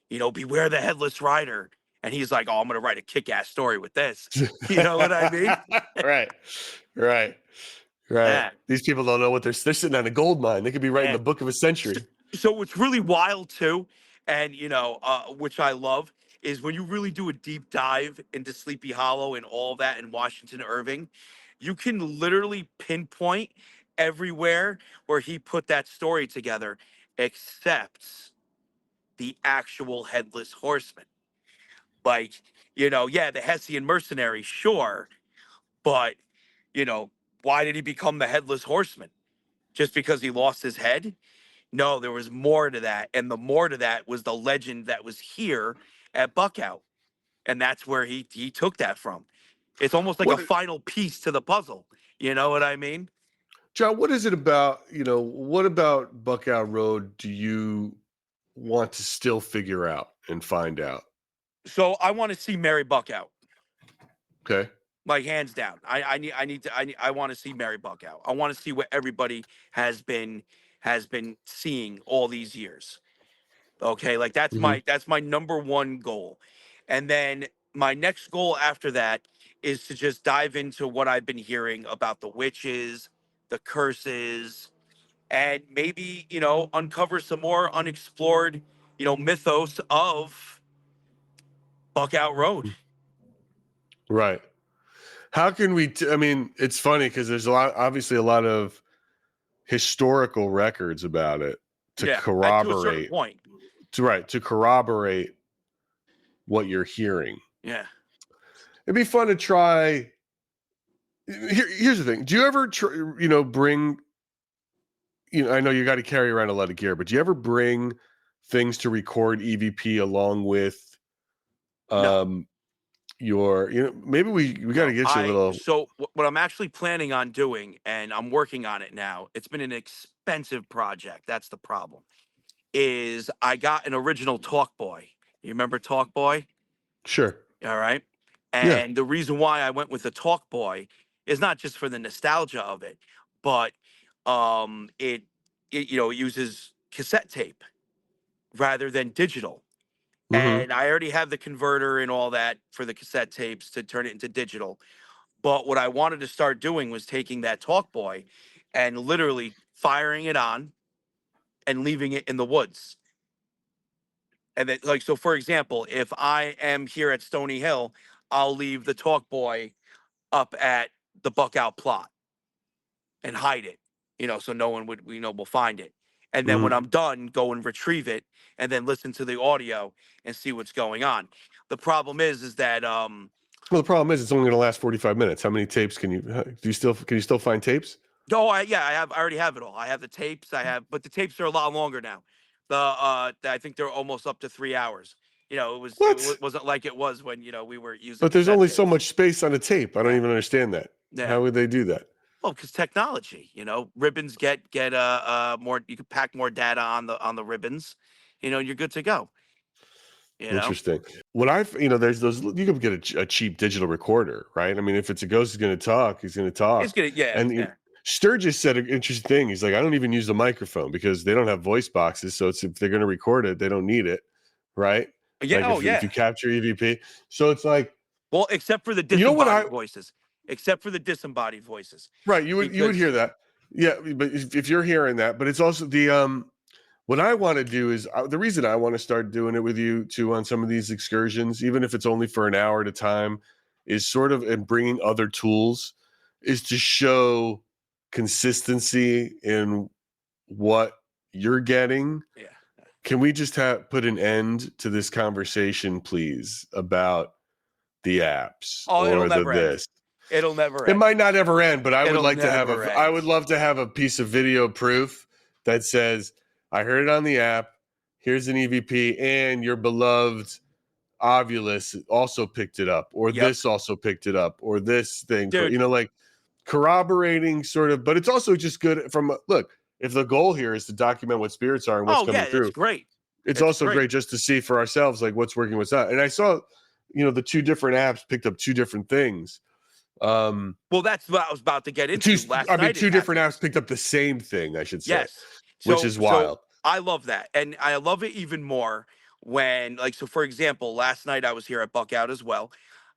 beware the Headless Rider. And he's like, oh, I'm going to write a kick-ass story with this. You know what I mean? Right. Yeah. These people don't know what they're sitting on a gold mine. They could be writing the book of a century. So what's really wild too, and which I love, is when you really do a deep dive into Sleepy Hollow and all that in Washington Irving, you can literally pinpoint everywhere where he put that story together, except the actual Headless Horseman. The Hessian mercenary, sure, but why did he become the Headless Horseman? Just because he lost his head? No, there was more to that, and the more to that was the legend that was here at Buckout, and that's where he took that from. It's almost like a final piece to the puzzle. You know what I mean? John, what is it about, what about Buckout Road do you want to still figure out and find out? So I want to see Mary Buckout. Okay. Hands down. I want to see Mary Buckout. I want to see what everybody has been seeing all these years. Okay, that's my number one goal. And then my next goal after that is to just dive into what I've been hearing about the witches, the curses, and maybe, uncover some more unexplored, mythos of Buckout Road. Right. How can we, it's funny because there's obviously a lot of historical records about it to corroborate. To a certain point. To corroborate what you're hearing. Yeah. It'd be fun to try. Here's the thing. Do you ever, bring I know you got to carry around a lot of gear, but do you ever bring things to record EVP along with No, your, maybe we got to no. get you a little. What I'm actually planning on doing, and I'm working on it now. It's been an expensive project. That's the problem. Is I got an original Talk Boy. You remember Talk Boy? Sure. All right. Yeah. And the reason why I went with the Talk Boy is not just for the nostalgia of it, but it it uses cassette tape rather than digital. Mm-hmm. And I already have the converter and all that for the cassette tapes to turn it into digital. But what I wanted to start doing was taking that Talk Boy and literally firing it on and leaving it in the woods. And then, like, so for example, if I am here at Stony Hill, I'll leave the Talk Boy up at the Buckout plot and hide it, so no one would, will find it. And then when Mm-hmm. I'm done, go and retrieve it and then listen to the audio and see what's going on. The problem is that, Well, the problem is it's only going to last 45 minutes. How many tapes can you still find tapes? oh, I already have it all. I have the tapes. But the tapes are a lot longer now. I think they're almost up to 3 hours. What? Wasn't like it was when, we were using But there's cassette only so tapes. much space on a tape. I don't Yeah. even understand that. Yeah. How would they do that? Well, because technology, ribbons get more. You can pack more data on the ribbons, you're good to go. Interesting. When there's those, you can get a cheap digital recorder, right? I mean, if it's a ghost is going to talk, he's going to It's talk. gonna, yeah, And yeah, Sturgis said an interesting thing. He's like, I don't even use the microphone because they don't have voice boxes. So if they're going to record it, they don't need it, right? yeah. Like Oh, if yeah. you capture EVP. So it's like, Well, except for the you know what disembodied voices, right. You would because hear that. Yeah. But if you're hearing that, but it's also what I want to do is the reason I want to start doing it with you too on some of these excursions, even if it's only for an hour at a time, is sort of and bringing other tools is to show consistency in what you're getting. yeah. Can we just put an end to this conversation, please, about the apps Oh, it'll or the never end. this? It'll never It end. might not ever end, but I would It'll like to have never I end. would love to have a piece of video proof that says, I heard it on the app. Here's an EVP, and your beloved Ovulus also picked it up, or Yep. this also picked it up, or this thing, Dude. like corroborating sort of, but it's also just good look, if the goal here is to document what spirits are and what's coming through. It's great. It's also great just to see for ourselves, like what's working, what's not. And I saw, the two different apps picked up two different things. Well, that's what I was about to get into. Two different apps picked up the same thing, I should say. Yes. Which is wild. So I love that. And I love it even more when, so for example, last night I was here at Buckout as well.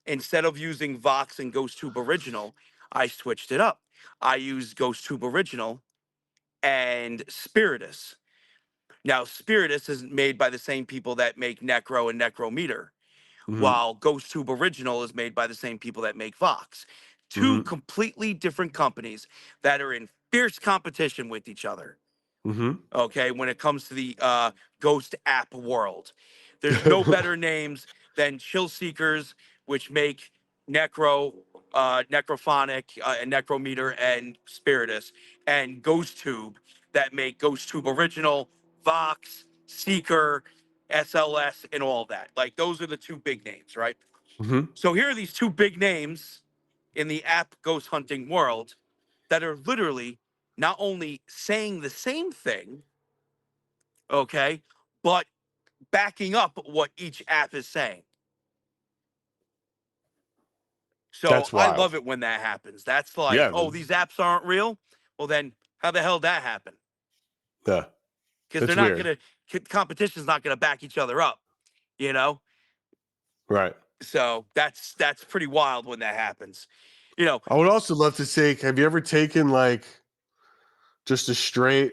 Instead of using Vox and GhostTube Original, I switched it up. I used GhostTube Original and Spiritus. Now, Spiritus is made by the same people that make Necro and Necrometer, while GhostTube Original is made by the same people that make Vox. Two completely different companies that are in fierce competition with each other. Okay, when it comes to the ghost app world, there's no better names than Chill Seekers, which make Necrophonic, and Necrometer and Spiritus, and GhostTube that make GhostTube Original, Vox, Seeker, SLS, and all that. Like, those are the two big names, right? So here are these two big names in the app ghost hunting world that are literally not only saying the same thing, okay, but backing up what each app is saying. So That's I wild. love it when that happens. That's like, these apps aren't real. Well, then how the hell that happen? Yeah. Because they're not going to, competition's not going to back each other up, Right. So that's pretty wild when that happens. I would also love to say, have you ever taken like just a straight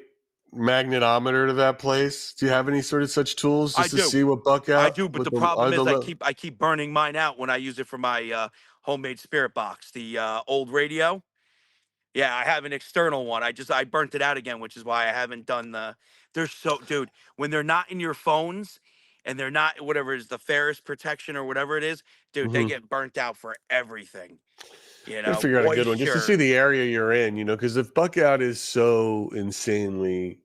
magnetometer to that place? Do you have any sort of such tools just to see what Buckout? I do, but the problem is I keep burning mine out when I use it for my homemade spirit box, the old radio. Yeah, I have an external one. I burnt it out again, which is why I haven't done dude, when they're not in your phones and they're not whatever it is, the Ferris protection or whatever it is, dude, they get burnt out for everything. Gotta figure out a good one just to see moisture. the area you're in, because if Buckout is so insanely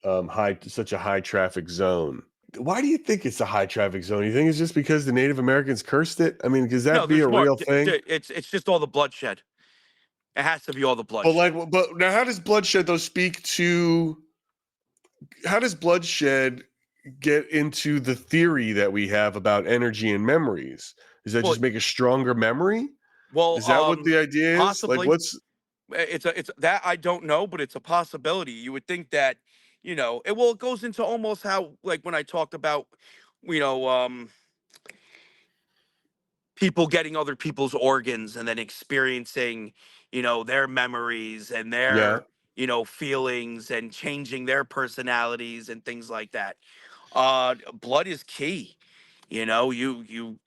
such a high traffic zone, why do you think it's a high traffic zone? You think it's just because the Native Americans cursed it? I mean, could No, that be there's a more. real thing? It's just all the bloodshed. It has to be all the But bloodshed. but now, how does bloodshed though speak to? How does bloodshed get into the theory that we have about energy and memories? Does that Well, just make a stronger memory? well, Is that what the idea is? Like, possibly. what's It's that I don't know, but it's a possibility. You would think that, it goes into almost how, like, when I talked about, you know, people getting other people's organs and then experiencing, their memories and yeah? their, feelings and changing their personalities and things like that. Blood is key. You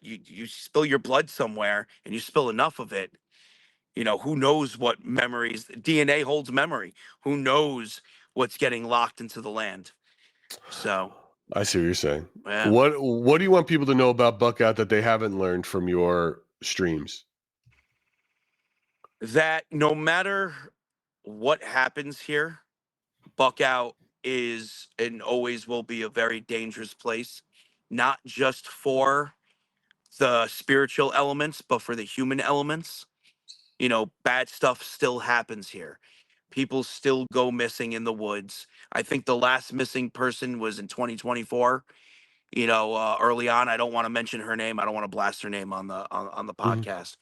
spill your blood somewhere and you spill enough of it. Who knows what memories? DNA holds memory. Who knows what's getting locked into the land? So, I see what you're saying. yeah. What do you want people to know about Buckout that they haven't learned from your streams? That no matter what happens here, Buckout is and always will be a very dangerous place, not just for the spiritual elements, but for the human elements. Bad stuff still happens here. People still go missing in the woods. I think the last missing person was in 2024. Early on. I don't want to mention her name. I don't want to blast her name on the Mhm. podcast.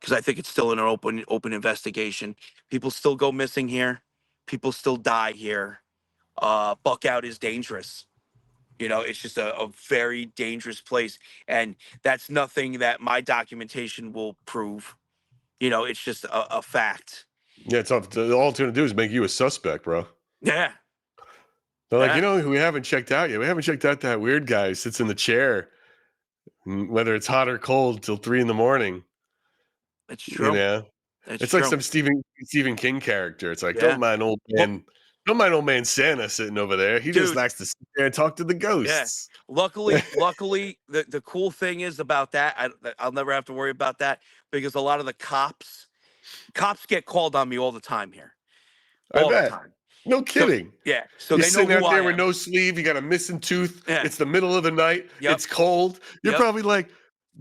Because I think it's still in an open investigation. People still go missing here. People still die here. Buckout is dangerous. It's just a very dangerous place, and that's nothing that my documentation will prove. It's just a fact. Yeah, it's all it's going to do is make you a suspect, bro. Yeah, They're like, yeah, who we haven't checked out yet? We haven't checked out that weird guy who sits in the chair, whether it's hot or cold, till 3 a.m. it's You true. know, It's it's like true. some Stephen King character. It's like, Yeah. Look, don't mind old man Santa sitting over there. He just dude. likes to sit there and talk to the Yeah. ghosts. Luckily, the cool thing is about that, I'll never have to worry about that because a lot of the cops get called on me all the time here, I all the bet. time. No So kidding. yeah, so You're they know sitting who out I there with am. no sleeve. You got a missing tooth. Yeah. It's the middle of the night. Yep. It's cold. You're Yep. probably like,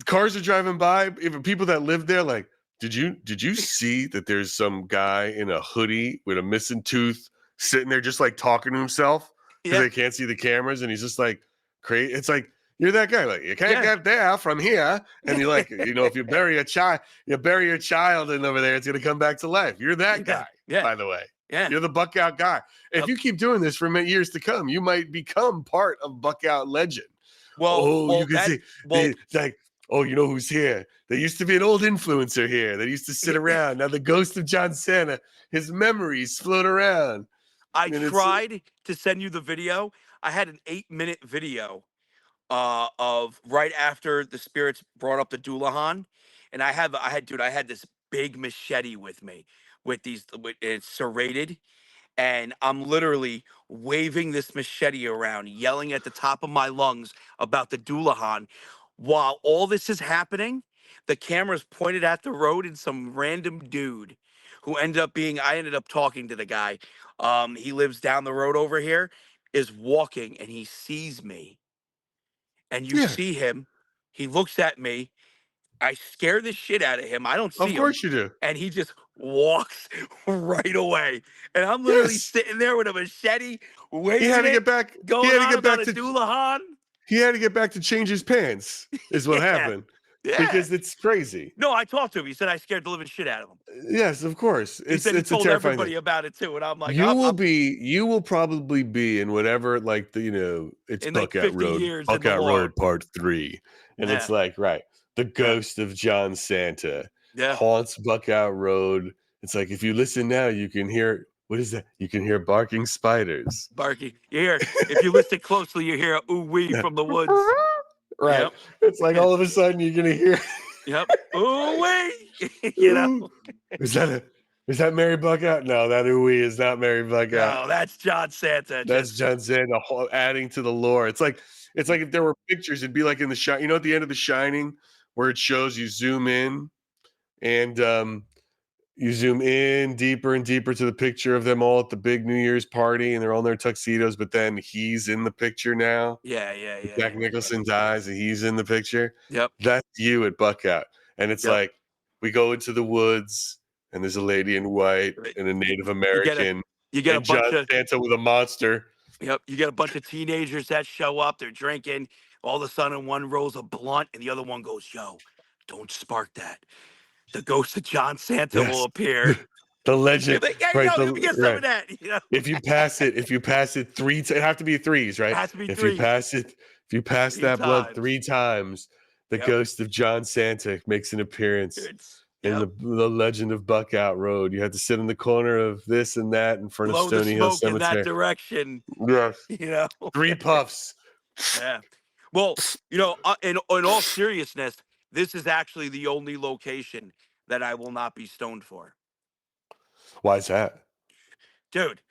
cars are driving by. Even people that live there, like, did you see that there's some guy in a hoodie with a missing tooth sitting there just like talking to himself because Yeah. they can't see the cameras and he's just like crazy. It's like you're that guy. Like you can't get there from here, and you're like, if you bury a child in over there, it's gonna come back to life. You're that guy. Yeah. By the way. Yeah. You're the Buckout guy. If you keep doing this for many years to come, you might become part of Buckout legend. You can see. It's like, you know who's here? There used to be an old influencer here that used to sit around. Now the ghost of John Santa, his memories float around. I tried to send you the video. I had an 8-minute video of right after the spirits brought up the Doulahan, and I had this big machete with me it's serrated, and I'm literally waving this machete around, yelling at the top of my lungs about the Doulahan. While all this is happening, the camera's pointed at the road, and some random dude who I ended up talking to the guy. He lives down the road over here, is walking, and he sees me. And you Yeah, see him, he looks at me, I scare the shit out of him. I don't see of him. course you do. And he just walks right away. And I'm literally Yes, sitting there with a machete, he waving had to it, get back. He going had to on get about back a to. Doulahan. He had to get back to change his pants. Is what Yeah. happened Yeah. because it's crazy. No, I talked to him. He said I scared the living shit out of him. Yes, of course. He said he It's a told terrifying everybody thing. about it too. And I'm like, You will probably be in whatever, like it's in like Buckout 50 Road, years in the Buckout lore. Road Part 3, and it's Yeah. like the ghost of John Santa Yeah. haunts Buckout Road. It's like if you listen now, you can hear what is that? You can hear barking spiders. Barky. You hear, if you listen closely, you hear a ooh wee from the woods. Right. Yep. It's like all of a sudden you're gonna hear. Yep. Ooh wee. Ooh. Is that Mary Buckout? No, that ooey is not Mary Buckout. No, that's John Santa. That's John Santa adding to the lore. It's like if there were pictures, it'd be like in The Shining. At the end of The Shining, where it shows you zoom in and you zoom in deeper and deeper to the picture of them all at the big New Year's party, and they're all in their tuxedos, but then he's in the picture now. Yeah, yeah, yeah, Jack yeah. Nicholson dies and he's in the picture. Yep, That's you at Buckout. And it's yep. like we go into the woods and there's a lady in white Right. and a Native You get a American you get a and John bunch of Santa with a monster. Yep, you get a bunch of teenagers that show up, they're drinking. All of a sudden, one rolls a blunt, and the other one goes, "Yo, don't spark that. The ghost of John Santa will Yes. appear." The You're legend. like, "Hey, Right. yo, let me get some of that." You know, If you pass it, it have to be threes, it right? has to be If you three, pass three that blood times. 3 times, the Yep, ghost of John Santa makes an appearance in yep. the legend of Buckout Road. You have to sit in the corner of this and that in front of Blow the Stony Hill smoke in that Cemetery. direction. Yes. You know. 3 puffs. Yeah. Well, in all seriousness, this is actually the only location that I will not be stoned for, Why is that? dude.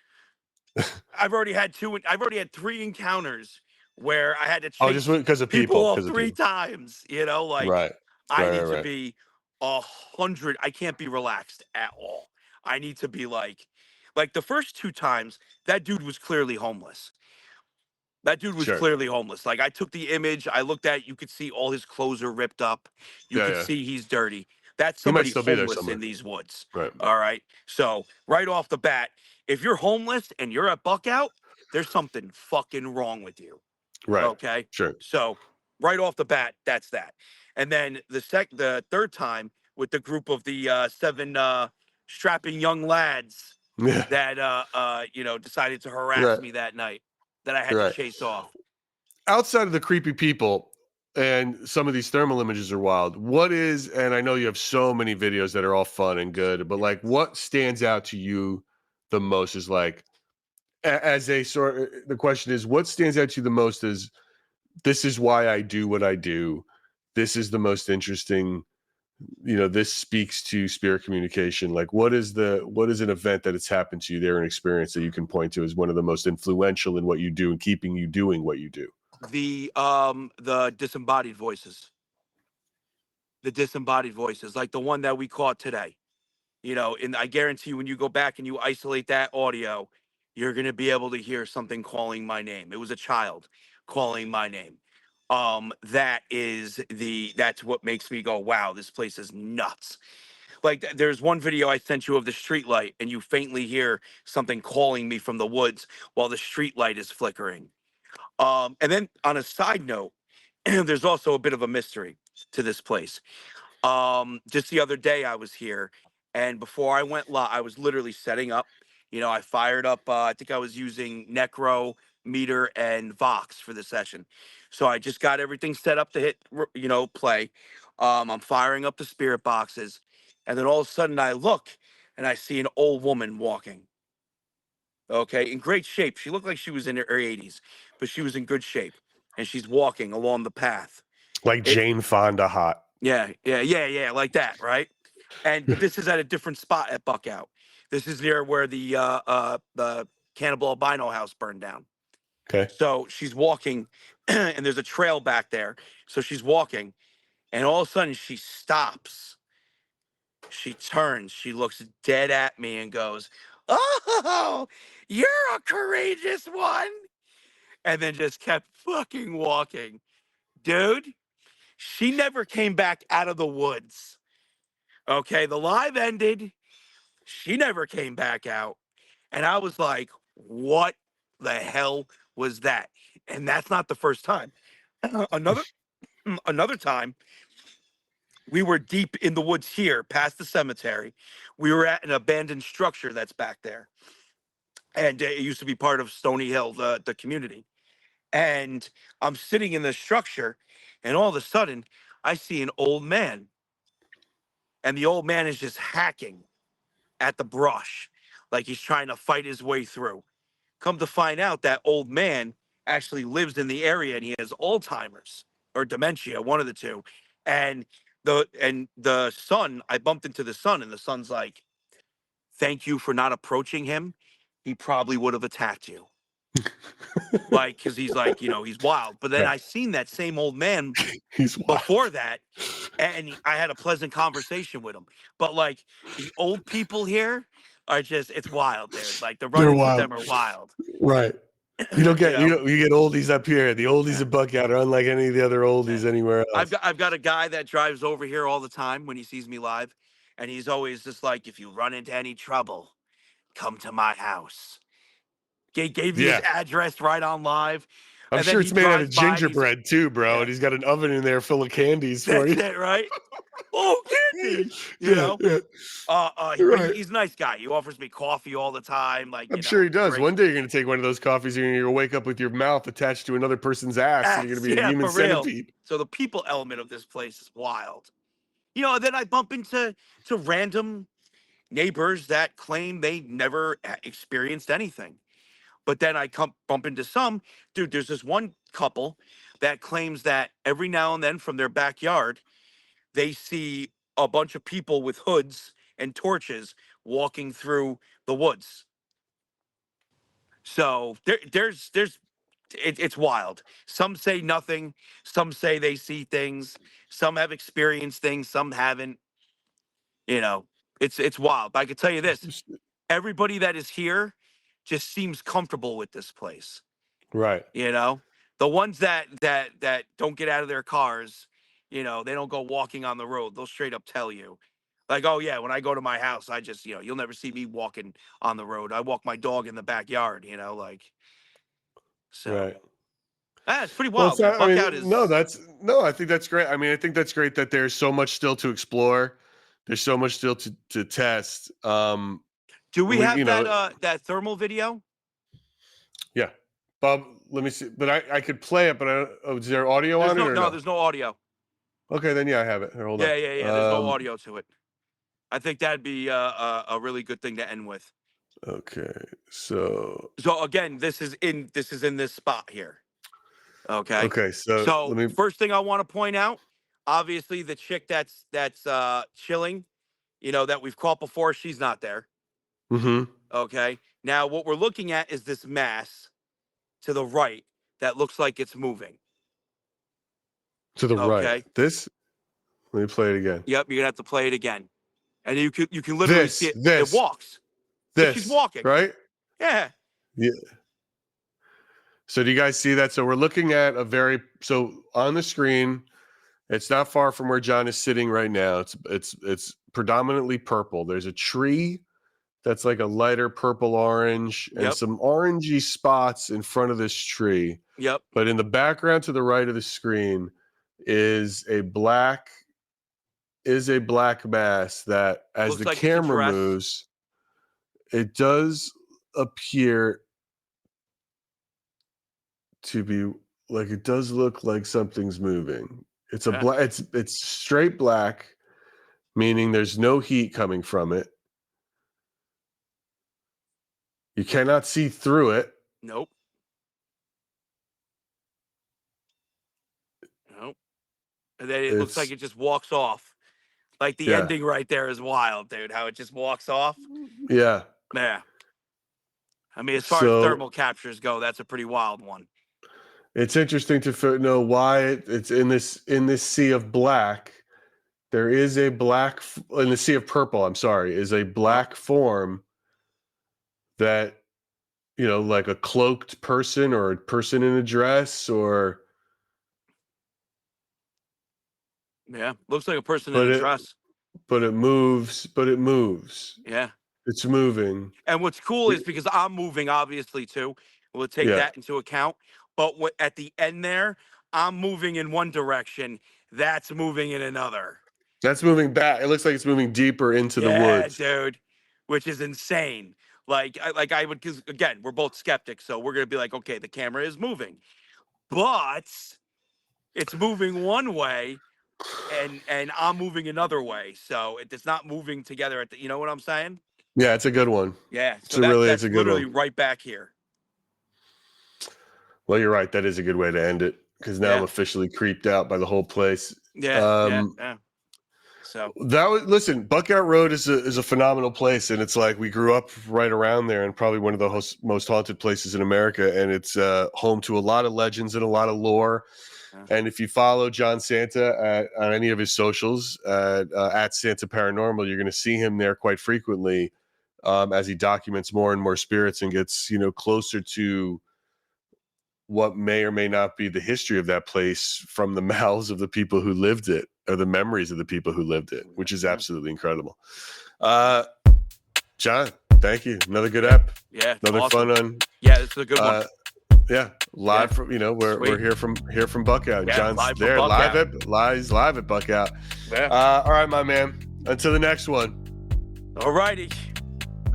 I've already had 3 encounters where I had to Oh, just chase because of people people. off Because of 3 people. times, like Right. I Right. need Right. to Right. be 100. I can't be relaxed at all. I need to be like the first 2 times, that dude was clearly homeless. That dude was Sure. clearly homeless. Like, I took the image, I looked at it, you could see all his clothes are ripped up. You Yeah. could Yeah. see he's dirty. That's He might somebody still be there homeless in somewhere. these woods. Right. All right. So, right off the bat, if you're homeless and you're at Buckout, there's something fucking wrong with you. Right. Okay. Sure. So, right off the bat, that's that. And then the third time with the group of the 7 strapping young lads Yeah. that decided to harass Right. me that night that I had to Right. chase off. Outside of the creepy people and some of these thermal images are wild, what is, and I know you have so many videos that are all fun and good, but like what stands out to you the most is like as a sort the question is what stands out to you the most is this is why I do what I do. This is the most interesting, this speaks to spirit communication. Like what is an event that has happened to you there, an experience that you can point to as one of the most influential in what you do and keeping you doing what you do? The disembodied voices. The disembodied voices, like the one that we caught today. And I guarantee you when you go back and you isolate that audio, you're gonna be able to hear something calling my name. It was a child calling my name. That's what makes me go, wow, this place is nuts. Like there's one video I sent you of the street light, and you faintly hear something calling me from the woods while the street light is flickering. And then on a side note, there's also a bit of a mystery to this place. Just the other day I was here, and before I went live, I was literally setting up. I fired up. I think I was using Necro, Meter, and Vox for the session. So I just got everything set up to hit, play. I'm firing up the spirit boxes, and then all of a sudden I look and I see an old woman walking. Okay, in great shape. She looked like she was in her 80s, but she was in good shape, and she's walking along the path. Like It, Jane Fonda hot. yeah, like that, right? But this is at a different spot at Buckout. This is near where the cannibal albino house burned down. Okay. So she's walking, and there's a trail back there. So she's walking, and all of a sudden she stops. She turns, she looks dead at me and goes, "Oh, you're a courageous one." And then just kept fucking walking. Dude, she never came back out of the woods. Okay, the live ended. She never came back out. And I was like, what the hell was that? And that's not the first time. Another another time, we were deep in the woods here, past the cemetery. We were at an abandoned structure that's back there. And it used to be part of Stony Hill, the community. And I'm sitting in the structure, and all of a sudden, I see an old man. And the old man is just hacking at the brush, like he's trying to fight his way through. Come to find out, that old man actually lives in the area, and he has Alzheimer's or dementia, one of the two. And the son, I bumped into the son, and the son's like, "Thank you for not approaching him. He probably would have attacked you." Like, because he's like, he's wild. But then Yeah. I seen that same old man He's wild. before that, and I had a pleasant conversation with him. But like the old people here are just—it's wild, dude. Like the They're run-ins with wild. them are wild. Right. You don't get You know? you get oldies up here. The oldies Yeah. at Buckout are unlike any of the other oldies anywhere else. I've got a guy that drives over here all the time when he sees me live, and he's always just like, if you run into any trouble, come to my house. Gave me his Yeah. address right on live. I'm And then sure he it's made out of drives by and he's- gingerbread too, bro. Yeah. And he's got an oven in there full of candies for That's you. it, right? Oh, candy! You know? Yeah. Right. He's a nice guy. He offers me coffee all the time. Like, I'm sure he does. great. One day you're going to take one of those coffees and you're going to wake up with your mouth attached to another person's ass and you're going to be a human for real. centipede. So the people element of this place is wild. Then I bump into random neighbors that claim they never experienced anything. But then I bump into some, dude, there's this one couple that claims that every now and then from their backyard, they see a bunch of people with hoods and torches walking through the woods. So it's wild. Some say nothing. Some say they see things. Some have experienced things. Some haven't. It's wild. But I can tell you this: everybody that is here just seems comfortable with this place. Right. The ones that don't get out of their cars, they don't go walking on the road. They'll straight up tell you, like, oh yeah, when I go to my house, I just, you'll never see me walking on the road. I walk my dog in the backyard, like. So. Right. It's pretty Well, wild. Buckout is I think that's great. I mean, I think that's great that there's so much still to explore. There's so much still to test. Do we have that thermal video? Yeah. Bob, let me see. But I could play it, but is there audio on it or no? There's no audio. Okay, then yeah, I have it. Here, hold on. Yeah. There's no audio to it. I think that'd be a really good thing to end with. Okay, so again, this is in this spot here. Okay. Okay, so let me. First thing I want to point out, obviously the chick that's chilling, that we've caught before, she's not there. Mm-hmm. Okay. Now what we're looking at is this mass to the right that looks like it's moving. To the right. This. Let me play it again. Yep, you're gonna have to play it again, and you can literally see it. It walks. She's walking. Right. Yeah. Yeah. So do you guys see that? So we're looking at so on the screen, it's not far from where John is sitting right now. It's predominantly purple. There's a tree that's like a lighter purple orange and some orangey spots in front of this tree. Yep. But in the background to the right of the screen is a black mass that as Looks the like camera moves, it does appear to be like, it does look like something's moving. It's a black, it's straight black, meaning there's no heat coming from it. You cannot see through it. Nope. And then it looks like it just walks off. Like the ending right there is wild, dude. How it just walks off. Yeah. Yeah. I mean, as far as thermal captures go, that's a pretty wild one. It's interesting to know why it's in this sea of black. There is a black in the sea of purple. I'm sorry, is a black form that, like a cloaked person or a person in a dress or. Yeah, looks like a person in a dress. But it moves. Yeah. It's moving. And what's cool is because I'm moving, obviously, too. We'll take that into account. But at the end there, I'm moving in one direction. That's moving in another. That's moving back. It looks like it's moving deeper into the woods. Yeah, dude. Which is insane. I would, because again, we're both skeptics. So we're going to be like, okay, the camera is moving. But it's moving one way. And I'm moving another way, so it's not moving together. You know what I'm saying? Yeah, it's a good one. Yeah, so it's a good literally one. Right back here. Well, you're right. That is a good way to end it because now I'm officially creeped out by the whole place. Yeah. So listen, Buckout Road is a phenomenal place, and it's like we grew up right around there, and probably one of the most haunted places in America, and it's home to a lot of legends and a lot of lore. Yeah. And if you follow John Santa on any of his socials at Santa Paranormal, you're going to see him there quite frequently as he documents more and more spirits and gets closer to what may or may not be the history of that place from the mouths of the people who lived it, or the memories of the people who lived it, which is absolutely incredible. John, thank you. Another good app. Yeah. Another awesome. fun one. Yeah, it's a good one. Yeah, live from we're here from Buckout. Yeah, John's live from there Buckout. live at Buckout. Yeah. All right, my man. Until the next one. All righty.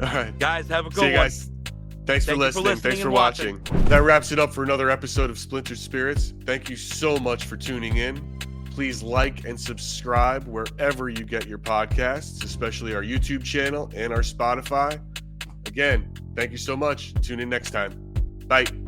All right, guys, have a good see you one. guys. Thanks for listening. Thanks for and watching. That wraps it up for another episode of Splintered Spirits. Thank you so much for tuning in. Please like and subscribe wherever you get your podcasts, especially our YouTube channel and our Spotify. Again, thank you so much. Tune in next time. Bye.